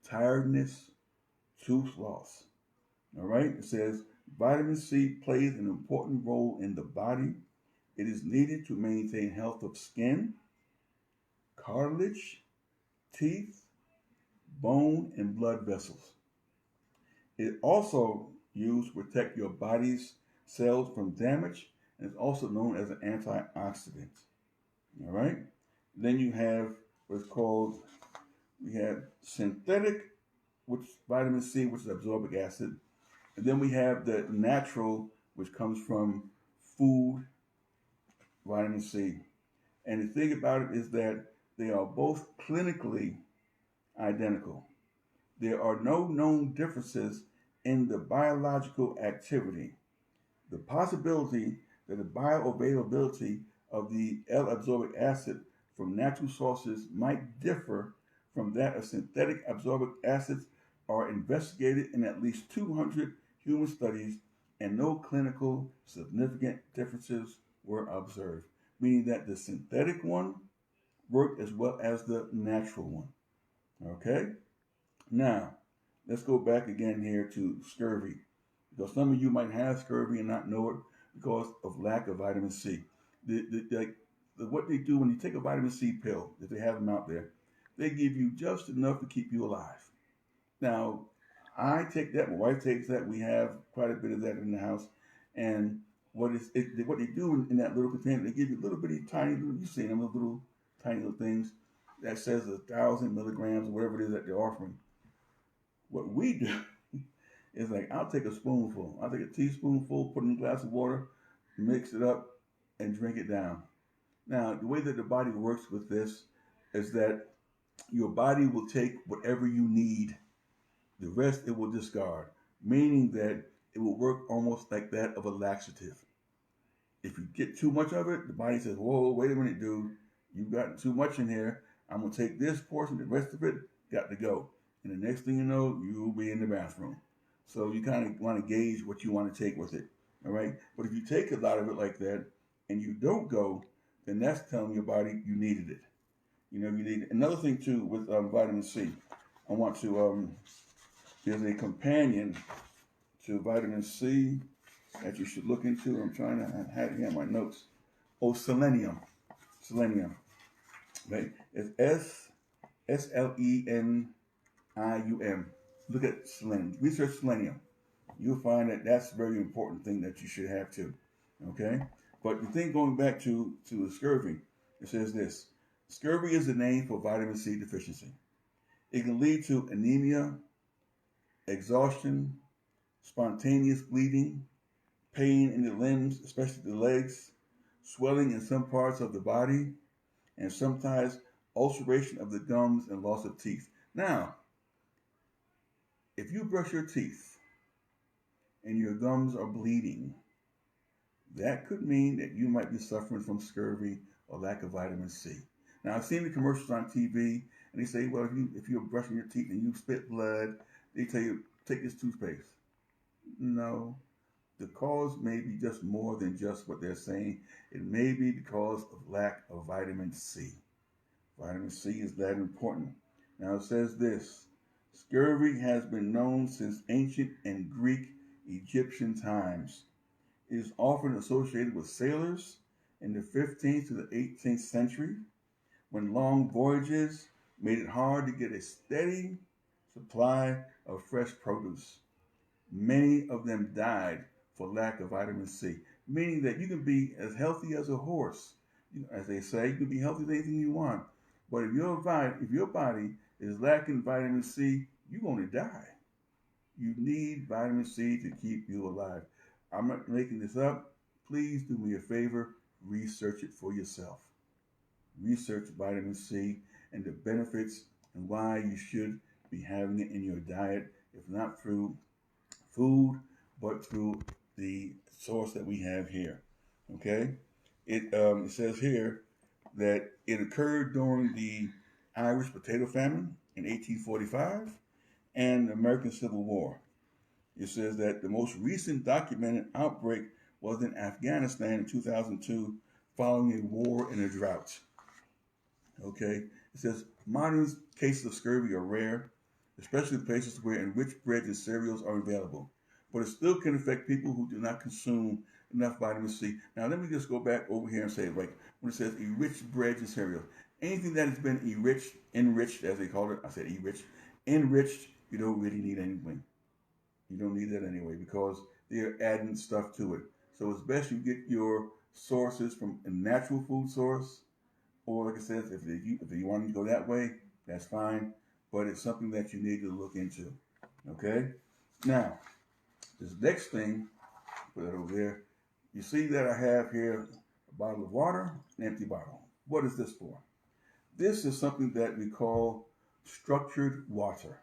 tiredness, tooth loss. All right, it says vitamin C plays an important role in the body. It is needed to maintain health of skin, cartilage, teeth, bone, and blood vessels. It also used to protect your body's cells from damage, and is also known as an antioxidant. All right. Then you have what's called, we have synthetic, which vitamin C, which is absorbic acid. And then we have the natural, which comes from food, vitamin C. And the thing about it is that they are both clinically identical. There are no known differences in the biological activity. The possibility that the bioavailability of the L-absorbic acid from natural sources might differ from that of synthetic absorbic acids are investigated in at least 200 human studies, and no clinical significant differences were observed, meaning that the synthetic one worked as well as the natural one. Okay? Now, let's go back again here to scurvy, because some of you might have scurvy and not know it because of lack of vitamin C. What they do when you take a vitamin C pill, if they have them out there, they give you just enough to keep you alive. Now, I take that, my wife takes that, we have quite a bit of that in the house, and what they do in that little container, they give you a little bitty tiny little, you've seen them, little tiny little things that says 1,000 milligrams or whatever it is that they're offering. What we do is like, I'll take a spoonful, I'll take a teaspoonful, put it in a glass of water, mix it up, and drink it down. Now, the way that the body works with this is that your body will take whatever you need. The rest it will discard, meaning that it will work almost like that of a laxative. If you get too much of it, the body says, whoa, wait a minute, dude. You've gotten too much in here. I'm going to take this portion, the rest of it got to go. And the next thing you know, you'll be in the bathroom. So you kind of want to gauge what you want to take with it. All right. But if you take a lot of it like that and you don't go, then that's telling your body you needed it. You know, you need it. Another thing too with vitamin C, I want to, there's a companion to vitamin C that you should look into. I'm trying to have it here in my notes. Oh, selenium. Selenium. Right? It's SLENIUM. Look at selenium. Research selenium. You'll find that that's a very important thing that you should have too. Okay? But the thing going back to the scurvy, it says this. Scurvy is the name for vitamin C deficiency. It can lead to anemia, exhaustion, spontaneous bleeding, pain in the limbs, especially the legs, swelling in some parts of the body, and sometimes ulceration of the gums and loss of teeth. Now, if you brush your teeth and your gums are bleeding, that could mean that you might be suffering from scurvy or lack of vitamin C. Now, I've seen the commercials on TV, and they say, well, if you're brushing your teeth and you spit blood, they tell you, take this toothpaste. No, the cause may be just more than just what they're saying. It may be because of lack of vitamin C. Vitamin C is that important. Now, it says this: scurvy has been known since ancient and Greek Egyptian times. It is often associated with sailors in the 15th to the 18th century, when long voyages made it hard to get a steady supply of fresh produce. Many of them died for lack of vitamin C, meaning that you can be as healthy as a horse. As they say, you can be healthy as anything you want. But if your body is lacking vitamin C, you're going to die. You need vitamin C to keep you alive. I'm not making this up. Please do me a favor. Research it for yourself. Research vitamin C and the benefits and why you should be having it in your diet, if not through food, but through the source that we have here. Okay? It says here that it occurred during the Irish potato famine in 1845 and the American Civil War. It says that the most recent documented outbreak was in Afghanistan in 2002 following a war and a drought. Okay? It says modern cases of scurvy are rare, especially in places where enriched breads and cereals are available. But it still can affect people who do not consume enough vitamin C. Now, let me just go back over here and say, like, when it says enriched breads and cereals, anything that has been enriched, as they call it, I said enriched, you don't really need anything. You don't need that anyway because they're adding stuff to it. So it's best you get your sources from a natural food source, or like I said, if you want to go that way, that's fine. But it's something that you need to look into. Okay? Now, this next thing, put it over there. You see that I have here a bottle of water, an empty bottle. What is this for? This is something that we call structured water.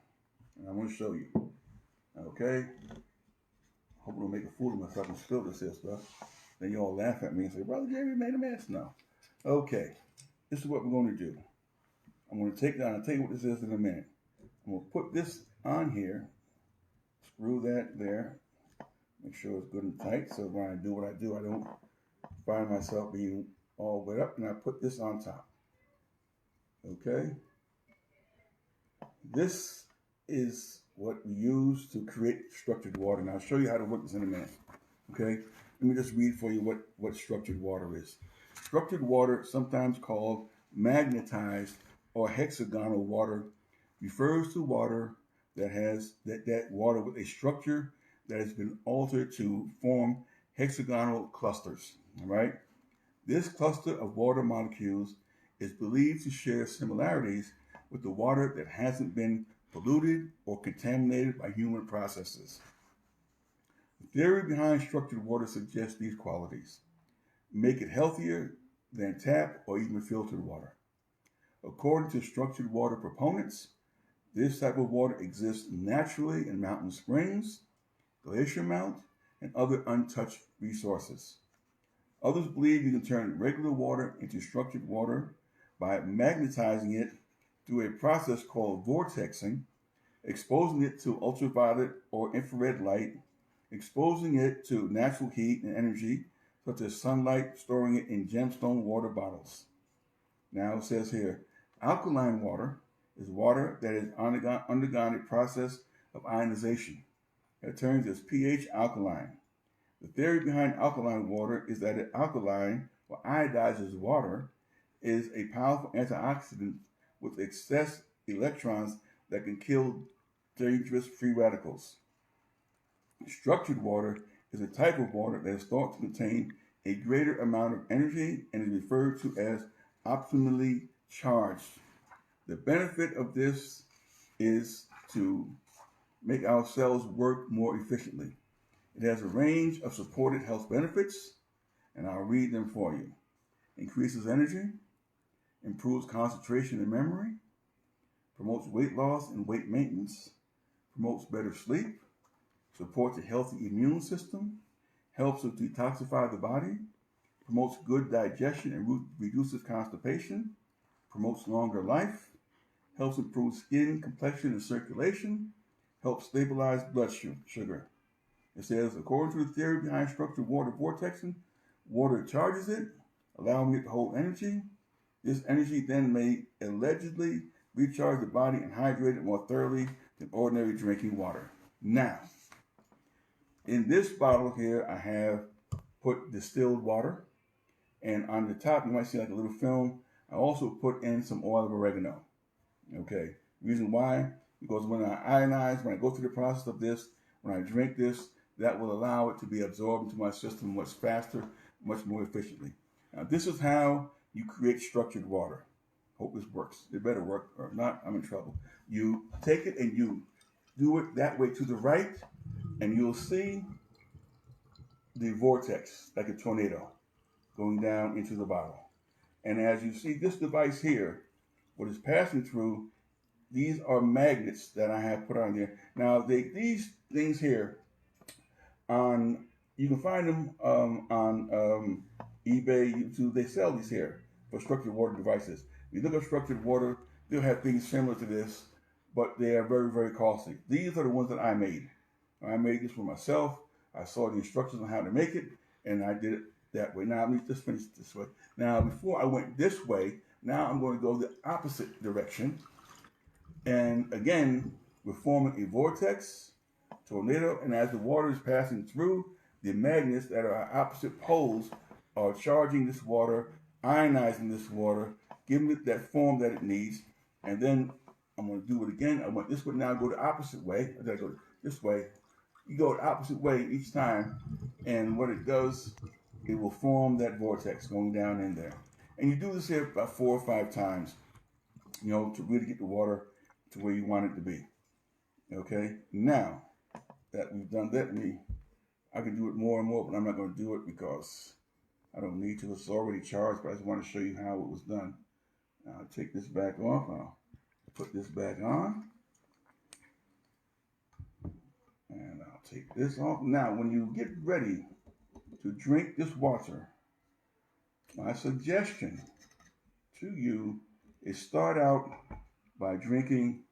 And I'm going to show you. Okay? Hope I don't make a fool of myself and spill this here stuff. Then you all laugh at me and say, Brother Jerry made a mess. No. Okay. This is what we're going to do. I'm going to take that. I'll tell you what this is in a minute. I'm going to put this on here. Screw that there. Make sure it's good and tight so when I do what I do, I don't find myself being all wet up. And I put this on top. Okay? This is what we use to create structured water. And I'll show you how to work this in a minute. Okay? Let me just read for you what structured water is. Structured water, sometimes called magnetized or hexagonal water, refers to water that has that water with a structure that has been altered to form hexagonal clusters. All right? This cluster of water molecules is believed to share similarities with the water that hasn't been polluted or contaminated by human processes. The theory behind structured water suggests these qualities make it healthier than tap or even filtered water. According to structured water proponents, this type of water exists naturally in mountain springs, glacier mount, and other untouched resources. Others believe you can turn regular water into structured water by magnetizing it through a process called vortexing, exposing it to ultraviolet or infrared light, exposing it to natural heat and energy, such as sunlight, storing it in gemstone water bottles. Now it says here, alkaline water is water that has undergone a process of ionization. It turns its pH alkaline. The theory behind alkaline water is that an alkaline or iodizes water is a powerful antioxidant with excess electrons that can kill dangerous free radicals. Structured water is a type of water that is thought to contain a greater amount of energy and is referred to as optimally charged. The benefit of this is to make our cells work more efficiently. It has a range of supported health benefits, and I'll read them for you. Increases energy, improves concentration and memory, promotes weight loss and weight maintenance, promotes better sleep, supports a healthy immune system, helps to detoxify the body, promotes good digestion and reduces constipation, promotes longer life, helps improve skin, complexion, and circulation, helps stabilize blood sugar. It says, according to the theory behind structured water vortexing, water charges it, allowing it to hold energy. This energy then may allegedly recharge the body and hydrate it more thoroughly than ordinary drinking water. Now, in this bottle here, I have put distilled water, and on the top, you might see like a little film. I also put in some oil of oregano. Okay, reason why? Because when I ionize, when I go through the process of this, when I drink this, that will allow it to be absorbed into my system much faster, much more efficiently. Now, this is how you create structured water. Hope this works. It better work, or if not, I'm in trouble. You take it and you do it that way to the right, and you'll see the vortex, like a tornado, going down into the bottle. And as you see this device here, what is passing through, these are magnets that I have put on there. Now, these things here, you can find them on eBay, YouTube. They sell these here for structured water devices. If you look at structured water, they'll have things similar to this, but they are very, very costly. These are the ones that I made. I made this for myself. I saw the instructions on how to make it, and I did it that way. Now, let me just finish this way. Now, before I went this way, now I'm going to go the opposite direction. And again, we're forming a vortex, tornado, and as the water is passing through, the magnets that are opposite poles are charging this water, ionizing this water, giving it that form that it needs. And then I'm going to do it again. I went this way, now go the opposite way. I gotta go this way. You go the opposite way each time, and what it does, it will form that vortex going down in there. And you do this here about 4 or 5 times, to really get the water to where you want it to be. Okay? Now that we've done that, I can do it more and more, but I'm not going to do it because I don't need to. It's already charged, but I just want to show you how it was done. Now, I'll take this back off. I'll put this back on. And I'll take this off. Now, when you get ready to drink this water, my suggestion to you is start out by drinking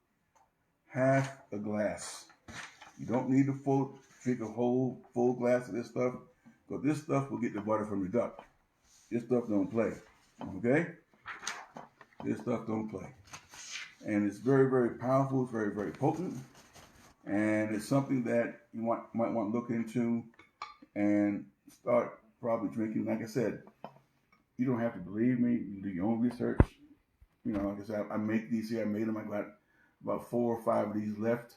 half a glass. You don't need to drink a whole full glass of this stuff, because this stuff will get the butter from the duck. This stuff don't play, okay? This stuff don't play. And it's very, very powerful. It's very, very potent. And it's something that you might want to look into and start probably drinking. Like I said, you don't have to believe me. You can do your own research. Like I said, I make these here. I made them. I got about 4 or 5 of these left.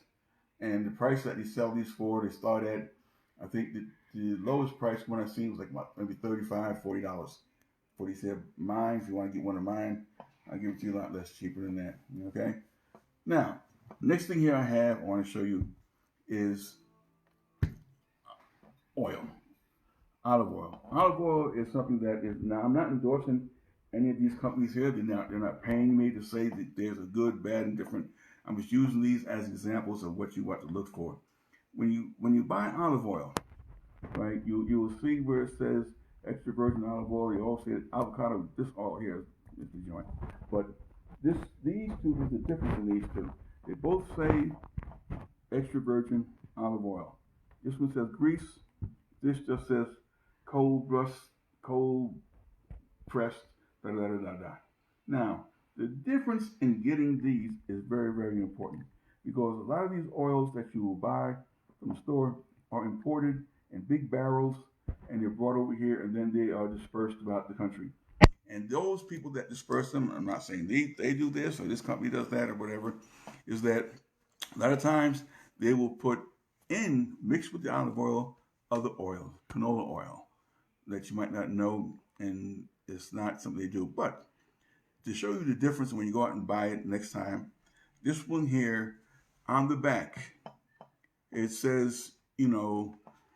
And the price that they sell these for, they start at, I think the lowest price one I've seen was like maybe $35, $40. For these here, mine, if you want to get one of mine, I'll give it to you a lot less cheaper than that. Okay? Now, next thing here I want to show you is oil. Olive oil. Olive oil is something that is, now I'm not endorsing any of these companies here. They're not paying me to say that there's a good, bad, and different. I'm just using these as examples of what you want to look for. When you buy olive oil, right, you will see where it says extra virgin olive oil. You also see avocado. This oil here is the joint. But these two, there's a difference in these two. They both say extra virgin olive oil. This one says grease. This just says cold pressed, da da da da da. Now, the difference in getting these is very, very important, because a lot of these oils that you will buy from the store are imported in big barrels, and they're brought over here, and then they are dispersed throughout the country. And those people that disperse them, I'm not saying they do this or this company does that or whatever, is that a lot of times they will put in, mixed with the olive oil, other oils, canola oil, that you might not know, and it's not something they do. But to show you the difference when you go out and buy it next time, this one here on the back, it says,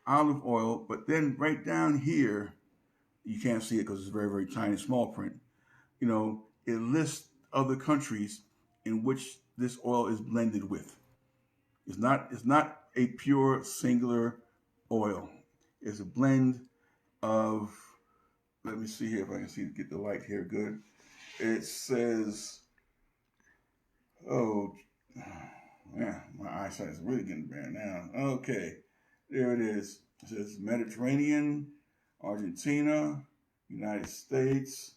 olive oil, but then right down here, you can't see it because it's very, very tiny, small print. it lists other countries in which this oil is blended with. It's not a pure singular oil. It's a blend of, let me see here if I can see get the light here good. It says, oh, yeah, my eyesight is really getting bad now. Okay, there it is. It says Mediterranean, Argentina, United States,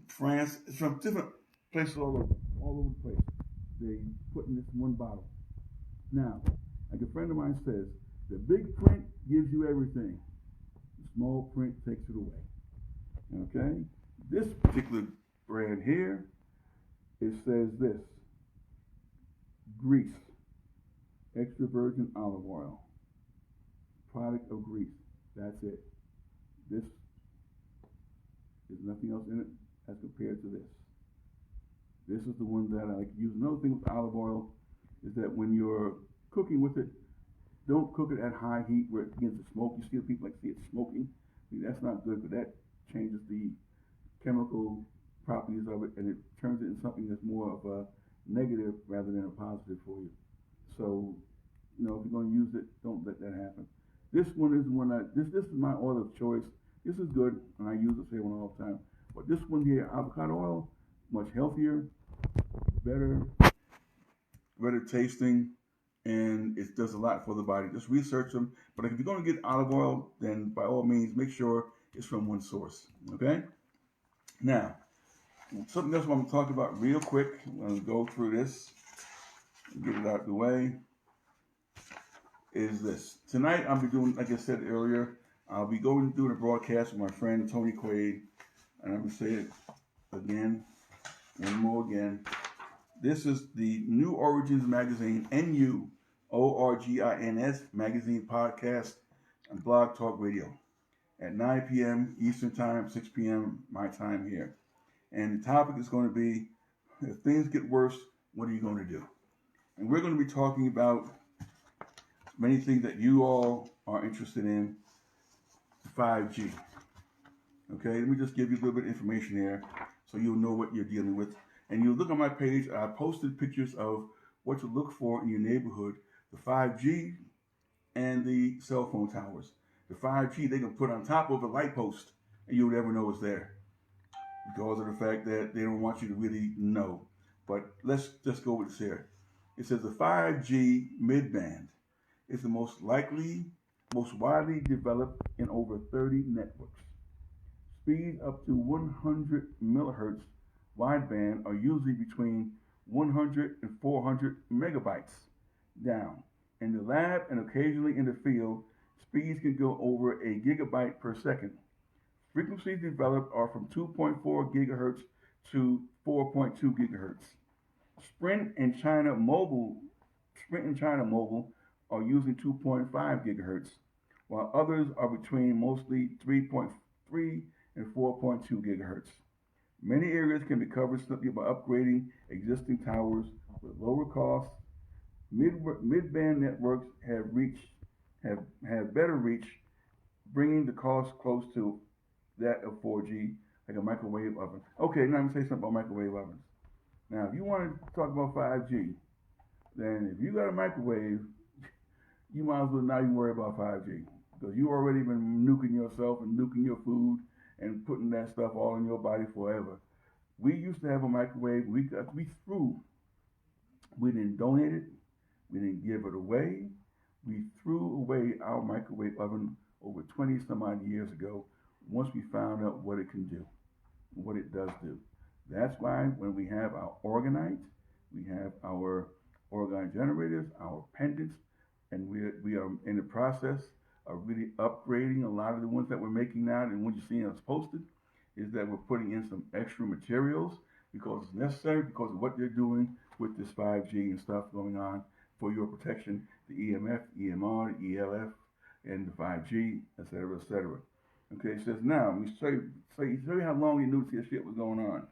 France. It's from different places all over the place. They put in this one bottle. Now, like a friend of mine says, the big print gives you everything. The small print takes it away. Okay? This particular brand here, it says this: Greece, extra virgin olive oil, product of Greece. That's it. This, there's nothing else in it as compared to this. This is the one that I like to use. Another thing with olive oil is that when you're cooking with it, don't cook it at high heat where it begins to smoke. You see people like see it smoking. That's not good, but that changes the chemical properties of it, and it turns it into something that's more of a negative rather than a positive for you. So, if you're going to use it, don't let that happen. This one is one this is my oil of choice. This is good, and I use the same one all the time. But this one here, avocado oil, much healthier, better tasting, and it does a lot for the body. Just research them. But if you're going to get olive oil, then by all means, make sure it's from one source. Okay? Now, something else I want to talk about real quick. I'm going to go through this and get it out of the way. Is this. Tonight, I'll be doing, like I said earlier, I'll be doing a broadcast with my friend Tony Quaid. And I'm going to say it again, one more again. This is the New Origins Magazine, NUORGINS Magazine podcast and Blog Talk Radio at 9 p.m. Eastern Time, 6 p.m. my time here. And the topic is going to be, if things get worse, what are you going to do? And we're going to be talking about many things that you all are interested in. 5G. Okay, let me just give you a little bit of information here so you'll know what you're dealing with. And you look on my page, I posted pictures of what to look for in your neighborhood, the 5G and the cell phone towers. The 5G they can put on top of a light post and you'll never know it's there because of the fact that they don't want you to really know. But let's just go with this here. It says the 5G mid-band is the most widely developed in over 30 networks. Speeds up to 100 megahertz wideband are usually between 100 and 400 megabytes down. In the lab and occasionally in the field, speeds can go over a gigabyte per second. Frequencies developed are from 2.4 gigahertz to 4.2 gigahertz. Sprint and China Mobile are using 2.5 gigahertz, while others are between mostly 3.3 and 4.2 gigahertz. Many areas can be covered simply by upgrading existing towers with lower costs. Mid-band networks have better reach, bringing the cost close to that of 4G, like a microwave oven. Okay, now I'm going to say something about microwave ovens. Now, if you want to talk about 5G, then if you got a microwave, you might as well not even worry about 5G because you already been nuking yourself and nuking your food and putting that stuff all in your body forever. We used to have a microwave. We didn't donate it. We didn't give it away. We threw away our microwave oven over 20 some odd years ago once we found out what it can do, what it does do. That's why when we have our orgonite, we have our orgone generators, our pendants, and we are in the process of really upgrading a lot of the ones that we're making now. And what you're seeing us posted is that we're putting in some extra materials because it's necessary because of what they're doing with this 5G and stuff going on for your protection, the EMF, EMR, the ELF, and the 5G, etc., etc. Okay, it says now, we show you how long you knew this shit was going on.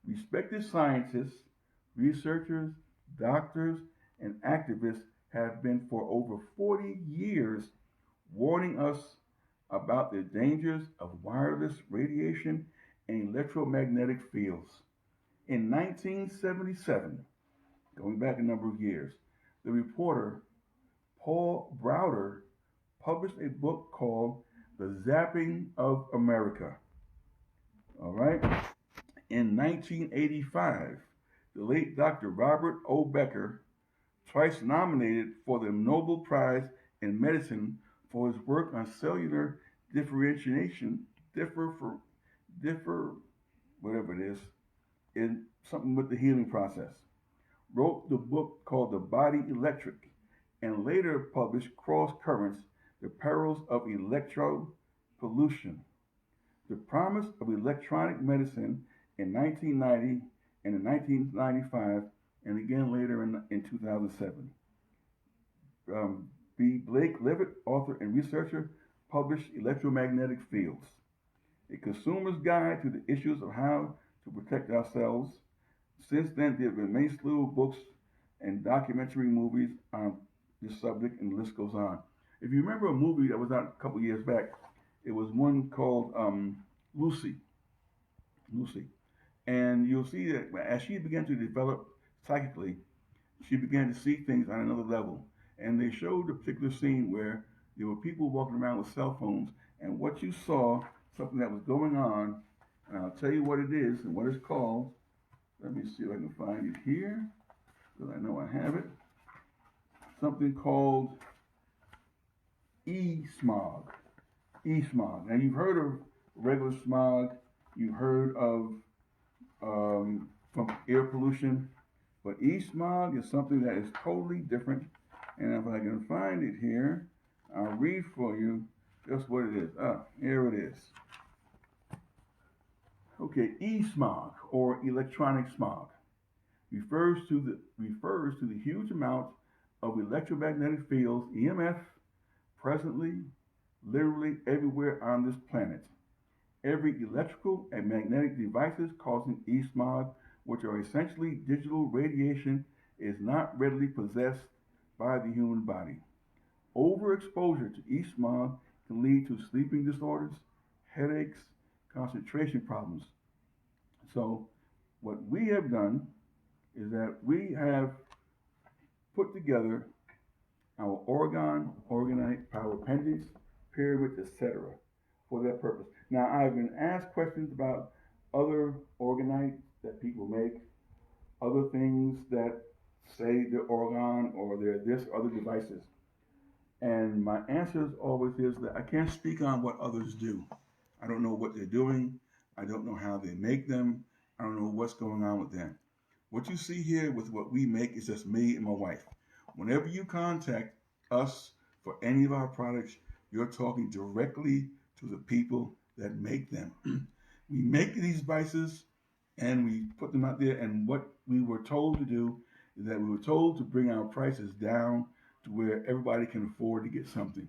Respected scientists, researchers, doctors, and activists have been for over 40 years warning us about the dangers of wireless radiation and electromagnetic fields. In 1977, going back a number of years, the reporter Paul Browder published a book called The Zapping of America. All right. In 1985, the late Dr. Robert O. Becker, twice nominated for the Nobel Prize in Medicine for his work on cellular differentiation, differ for differ, whatever it is, in something with the healing process, wrote the book called The Body Electric, and later published Cross Currents, The Perils of Electro Pollution, The Promise of Electronic Medicine in 1990 and in 1995, and again later in 2007. B. Blake Levitt, author and researcher, published Electromagnetic Fields, A Consumer's Guide to the Issues of How to Protect Ourselves. Since then, there have been many slew of books and documentary movies on this subject, and the list goes on. If you remember a movie that was out a couple years back, it was one called Lucy. Lucy. And you'll see that as she began to develop psychically, she began to see things on another level. And they showed a particular scene where there were people walking around with cell phones, and what you saw, something that was going on, and I'll tell you what it is and what it's called. Let me see if I can find it here, because I know I have it. Something called e-smog. E-smog. Now you've heard of regular smog, you've heard of from air pollution, but e-smog is something that is totally different. And if I can find it here, I'll read for you just what it is. Here it is. Okay, e-smog or electronic smog refers to the huge amount of electromagnetic fields (EMF) presently literally everywhere on this planet. Every electrical and magnetic devices causing e-smog, which are essentially digital radiation, is not readily possessed by the human body. Overexposure to e-smog can lead to sleeping disorders, headaches, concentration problems. So what we have done is that we have put together our orgonite, power pendants, pyramids, etc. for that purpose. Now, I've been asked questions about other orgonite that people make, other things that say they're orgon or they're this, other devices. And my answer always is that I can't speak on what others do. I don't know what they're doing. I don't know how they make them. I don't know what's going on with them. What you see here with what we make is just me and my wife. Whenever you contact us for any of our products, you're talking directly to the people that make them. We make these devices and we put them out there, and what we were told to do is that we were told to bring our prices down to where everybody can afford to get something.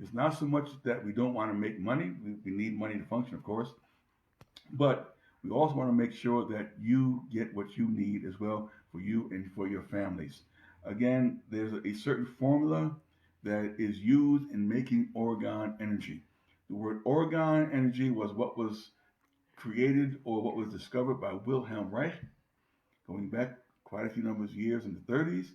It's not so much that we don't want to make money. We need money to function, of course. But we also want to make sure that you get what you need as well for you and for your families. Again, there's a certain formula that is used in making orgone energy. The word orgone energy was what was created or what was discovered by Wilhelm Reich, going back quite a few numbers of years in the 30s.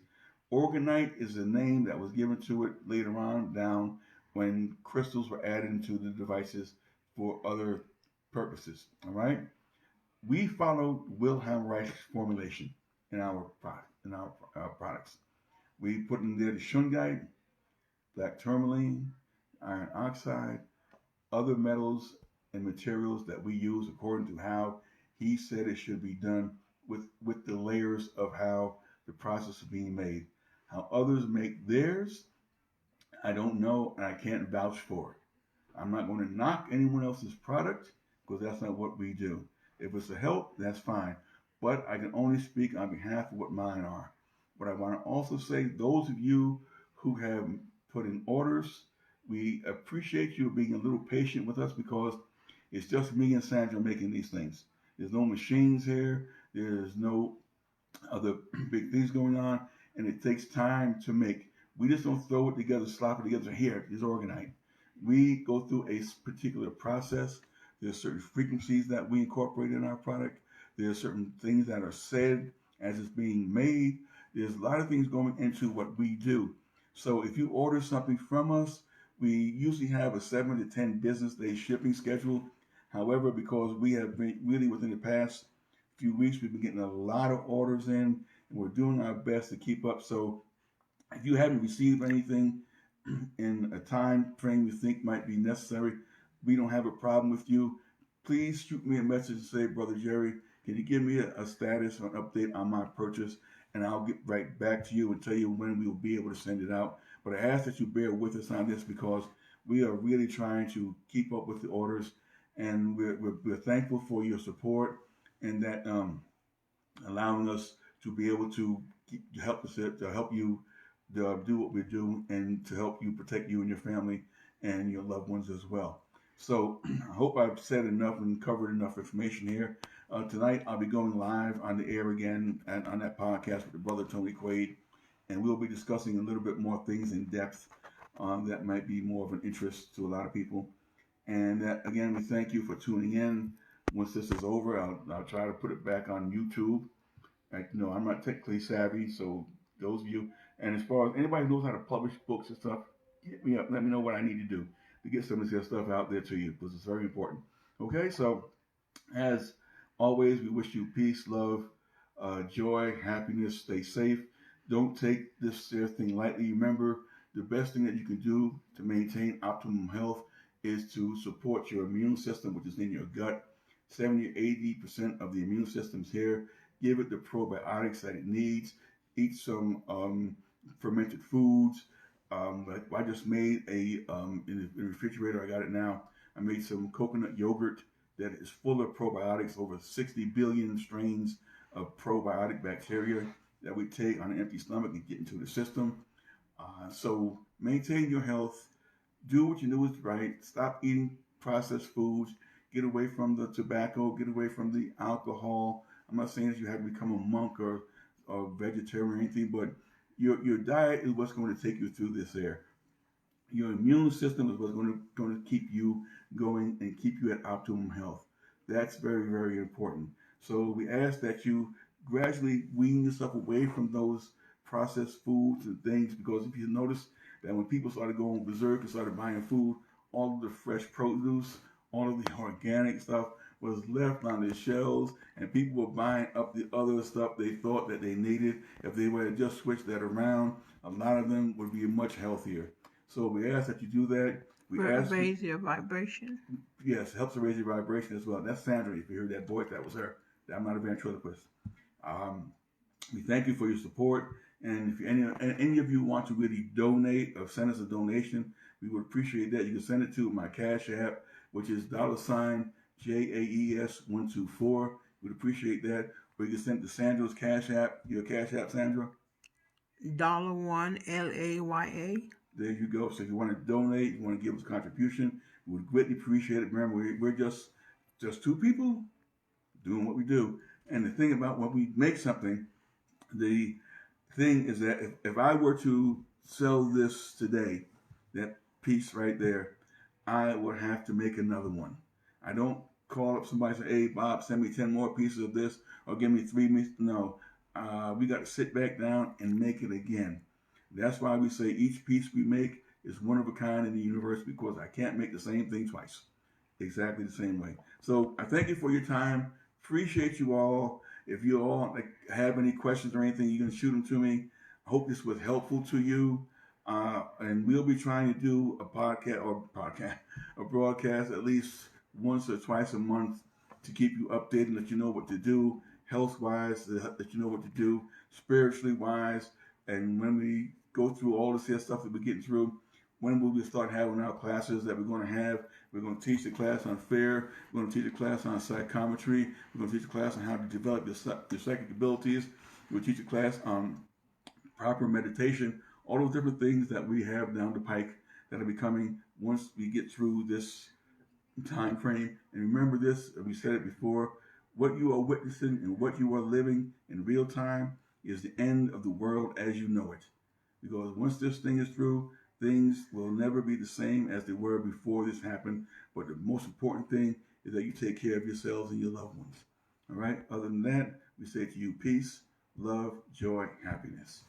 Orgonite is the name that was given to it later on down when crystals were added into the devices for other purposes. All right. We followed Wilhelm Reich's formulation in our products. We put in there the shungite, black tourmaline, iron oxide, other metals and materials that we use according to how he said it should be done with the layers of how the process is being made. How others make theirs, I don't know, and I can't vouch for it. I'm not going to knock anyone else's product because that's not what we do. If it's a help, that's fine. But I can only speak on behalf of what mine are. What I want to also say, those of you who have put in orders, we appreciate you being a little patient with us because it's just me and Sandra making these things. There's no machines here. There's no other big things going on, and it takes time to make. We just don't throw it together, slap it together. Here, it's orgonite. We go through a particular process There's certain frequencies that we incorporate in our product. There's certain things that are said as it's being made. There's a lot of things going into what we do. So if you order something from us, we usually have a 7 to 10 business day shipping schedule. However, because we have been really within the past few weeks, we've been getting a lot of orders in, and we're doing our best to keep up. So if you haven't received anything in a time frame you think might be necessary, we don't have a problem with you. Please shoot me a message and say, Brother Jerry, can you give me a status or an update on my purchase? And I'll get right back to you and tell you when we will be able to send it out. But I ask that you bear with us on this because we are really trying to keep up with the orders, and we're thankful for your support and that allowing us to be able to help us to help you do what we do and to help you protect you and your family and your loved ones as well. So I hope I've said enough and covered enough information here. Tonight I'll be going live on the air again and on that podcast with the brother Tony Quaid, and we'll be discussing a little bit more things in depth that might be more of an interest to a lot of people. And that, again, we thank you for tuning in. Once this is over, I'll try to put it back on YouTube. I'm not technically savvy, so those of you, and as far as anybody who knows how to publish books and stuff, hit me up. Let me know what I need to do to get some of this stuff out there to you because it's very important. Okay, so as always, we wish you peace, love, joy, happiness. Stay safe. Don't take this thing lightly. Remember, the best thing that you can do to maintain optimum health is to support your immune system, which is in your gut. 70 or 80% of the immune system's here. Give it the probiotics that it needs. Eat some fermented foods. Like I just made in the refrigerator. I got it now. I made some coconut yogurt that is full of probiotics, over 60 billion strains of probiotic bacteria that we take on an empty stomach and get into the system. So maintain your health. Do what you know is right. Stop eating processed foods. Get away from the tobacco. Get away from the alcohol. I'm not saying that you have to become a monk or vegetarian or anything, but your diet is what's going to take you through this there. Your immune system is what's going to keep you going and keep you at optimum health. That's very, very important. So we ask that you gradually wean yourself away from those processed foods and things, because if you notice that when people started going berserk and started buying food, all of the fresh produce, all of the organic stuff was left on the shelves, and people were buying up the other stuff they thought that they needed. If they were to just switch that around, a lot of them would be much healthier. So we ask that you do that. Raise your vibration. Yes, it helps to raise your vibration as well. That's Sandra. If you heard that voice, that was her. I'm not a ventriloquist. We thank you for your support. And if any of you want to really donate or send us a donation, we would appreciate that. You can send it to my Cash App, which is $JAES124. We'd appreciate that. Or you can send it to Sandra's Cash App. Your Cash App, Sandra? $1 LAYA. There you go. So if you want to donate, you want to give us a contribution, we would greatly appreciate it. Remember, we're just two people doing what we do. And the thing about when we make something, the thing is that if I were to sell this today, that piece right there, I would have to make another one. I don't call up somebody and say, hey, Bob, send me 10 more pieces of this or give me 3 pieces. No, we got to sit back down and make it again. That's why we say each piece we make is one of a kind in the universe, because I can't make the same thing twice, exactly the same way. So I thank you for your time. Appreciate you all. If you all have any questions or anything, you can shoot them to me. I hope this was helpful to you. And we'll be trying to do a broadcast at least once or twice a month to keep you updated and let you know what to do, health-wise, let you know what to do, spiritually-wise. And when we go through all this here stuff that we're getting through, when will we start having our classes that we're going to have? We're going to teach the class on fear. We're going to teach a class on psychometry. We're going to teach a class on how to develop your psychic abilities. We'll teach a class on proper meditation. All those different things that we have down the pike that are becoming once we get through this time frame. And remember this, we said it before, what you are witnessing and what you are living in real time is the end of the world as you know it. Because once this thing is through, things will never be the same as they were before this happened. But the most important thing is that you take care of yourselves and your loved ones. All right. Other than that, we say to you peace, love, joy, happiness.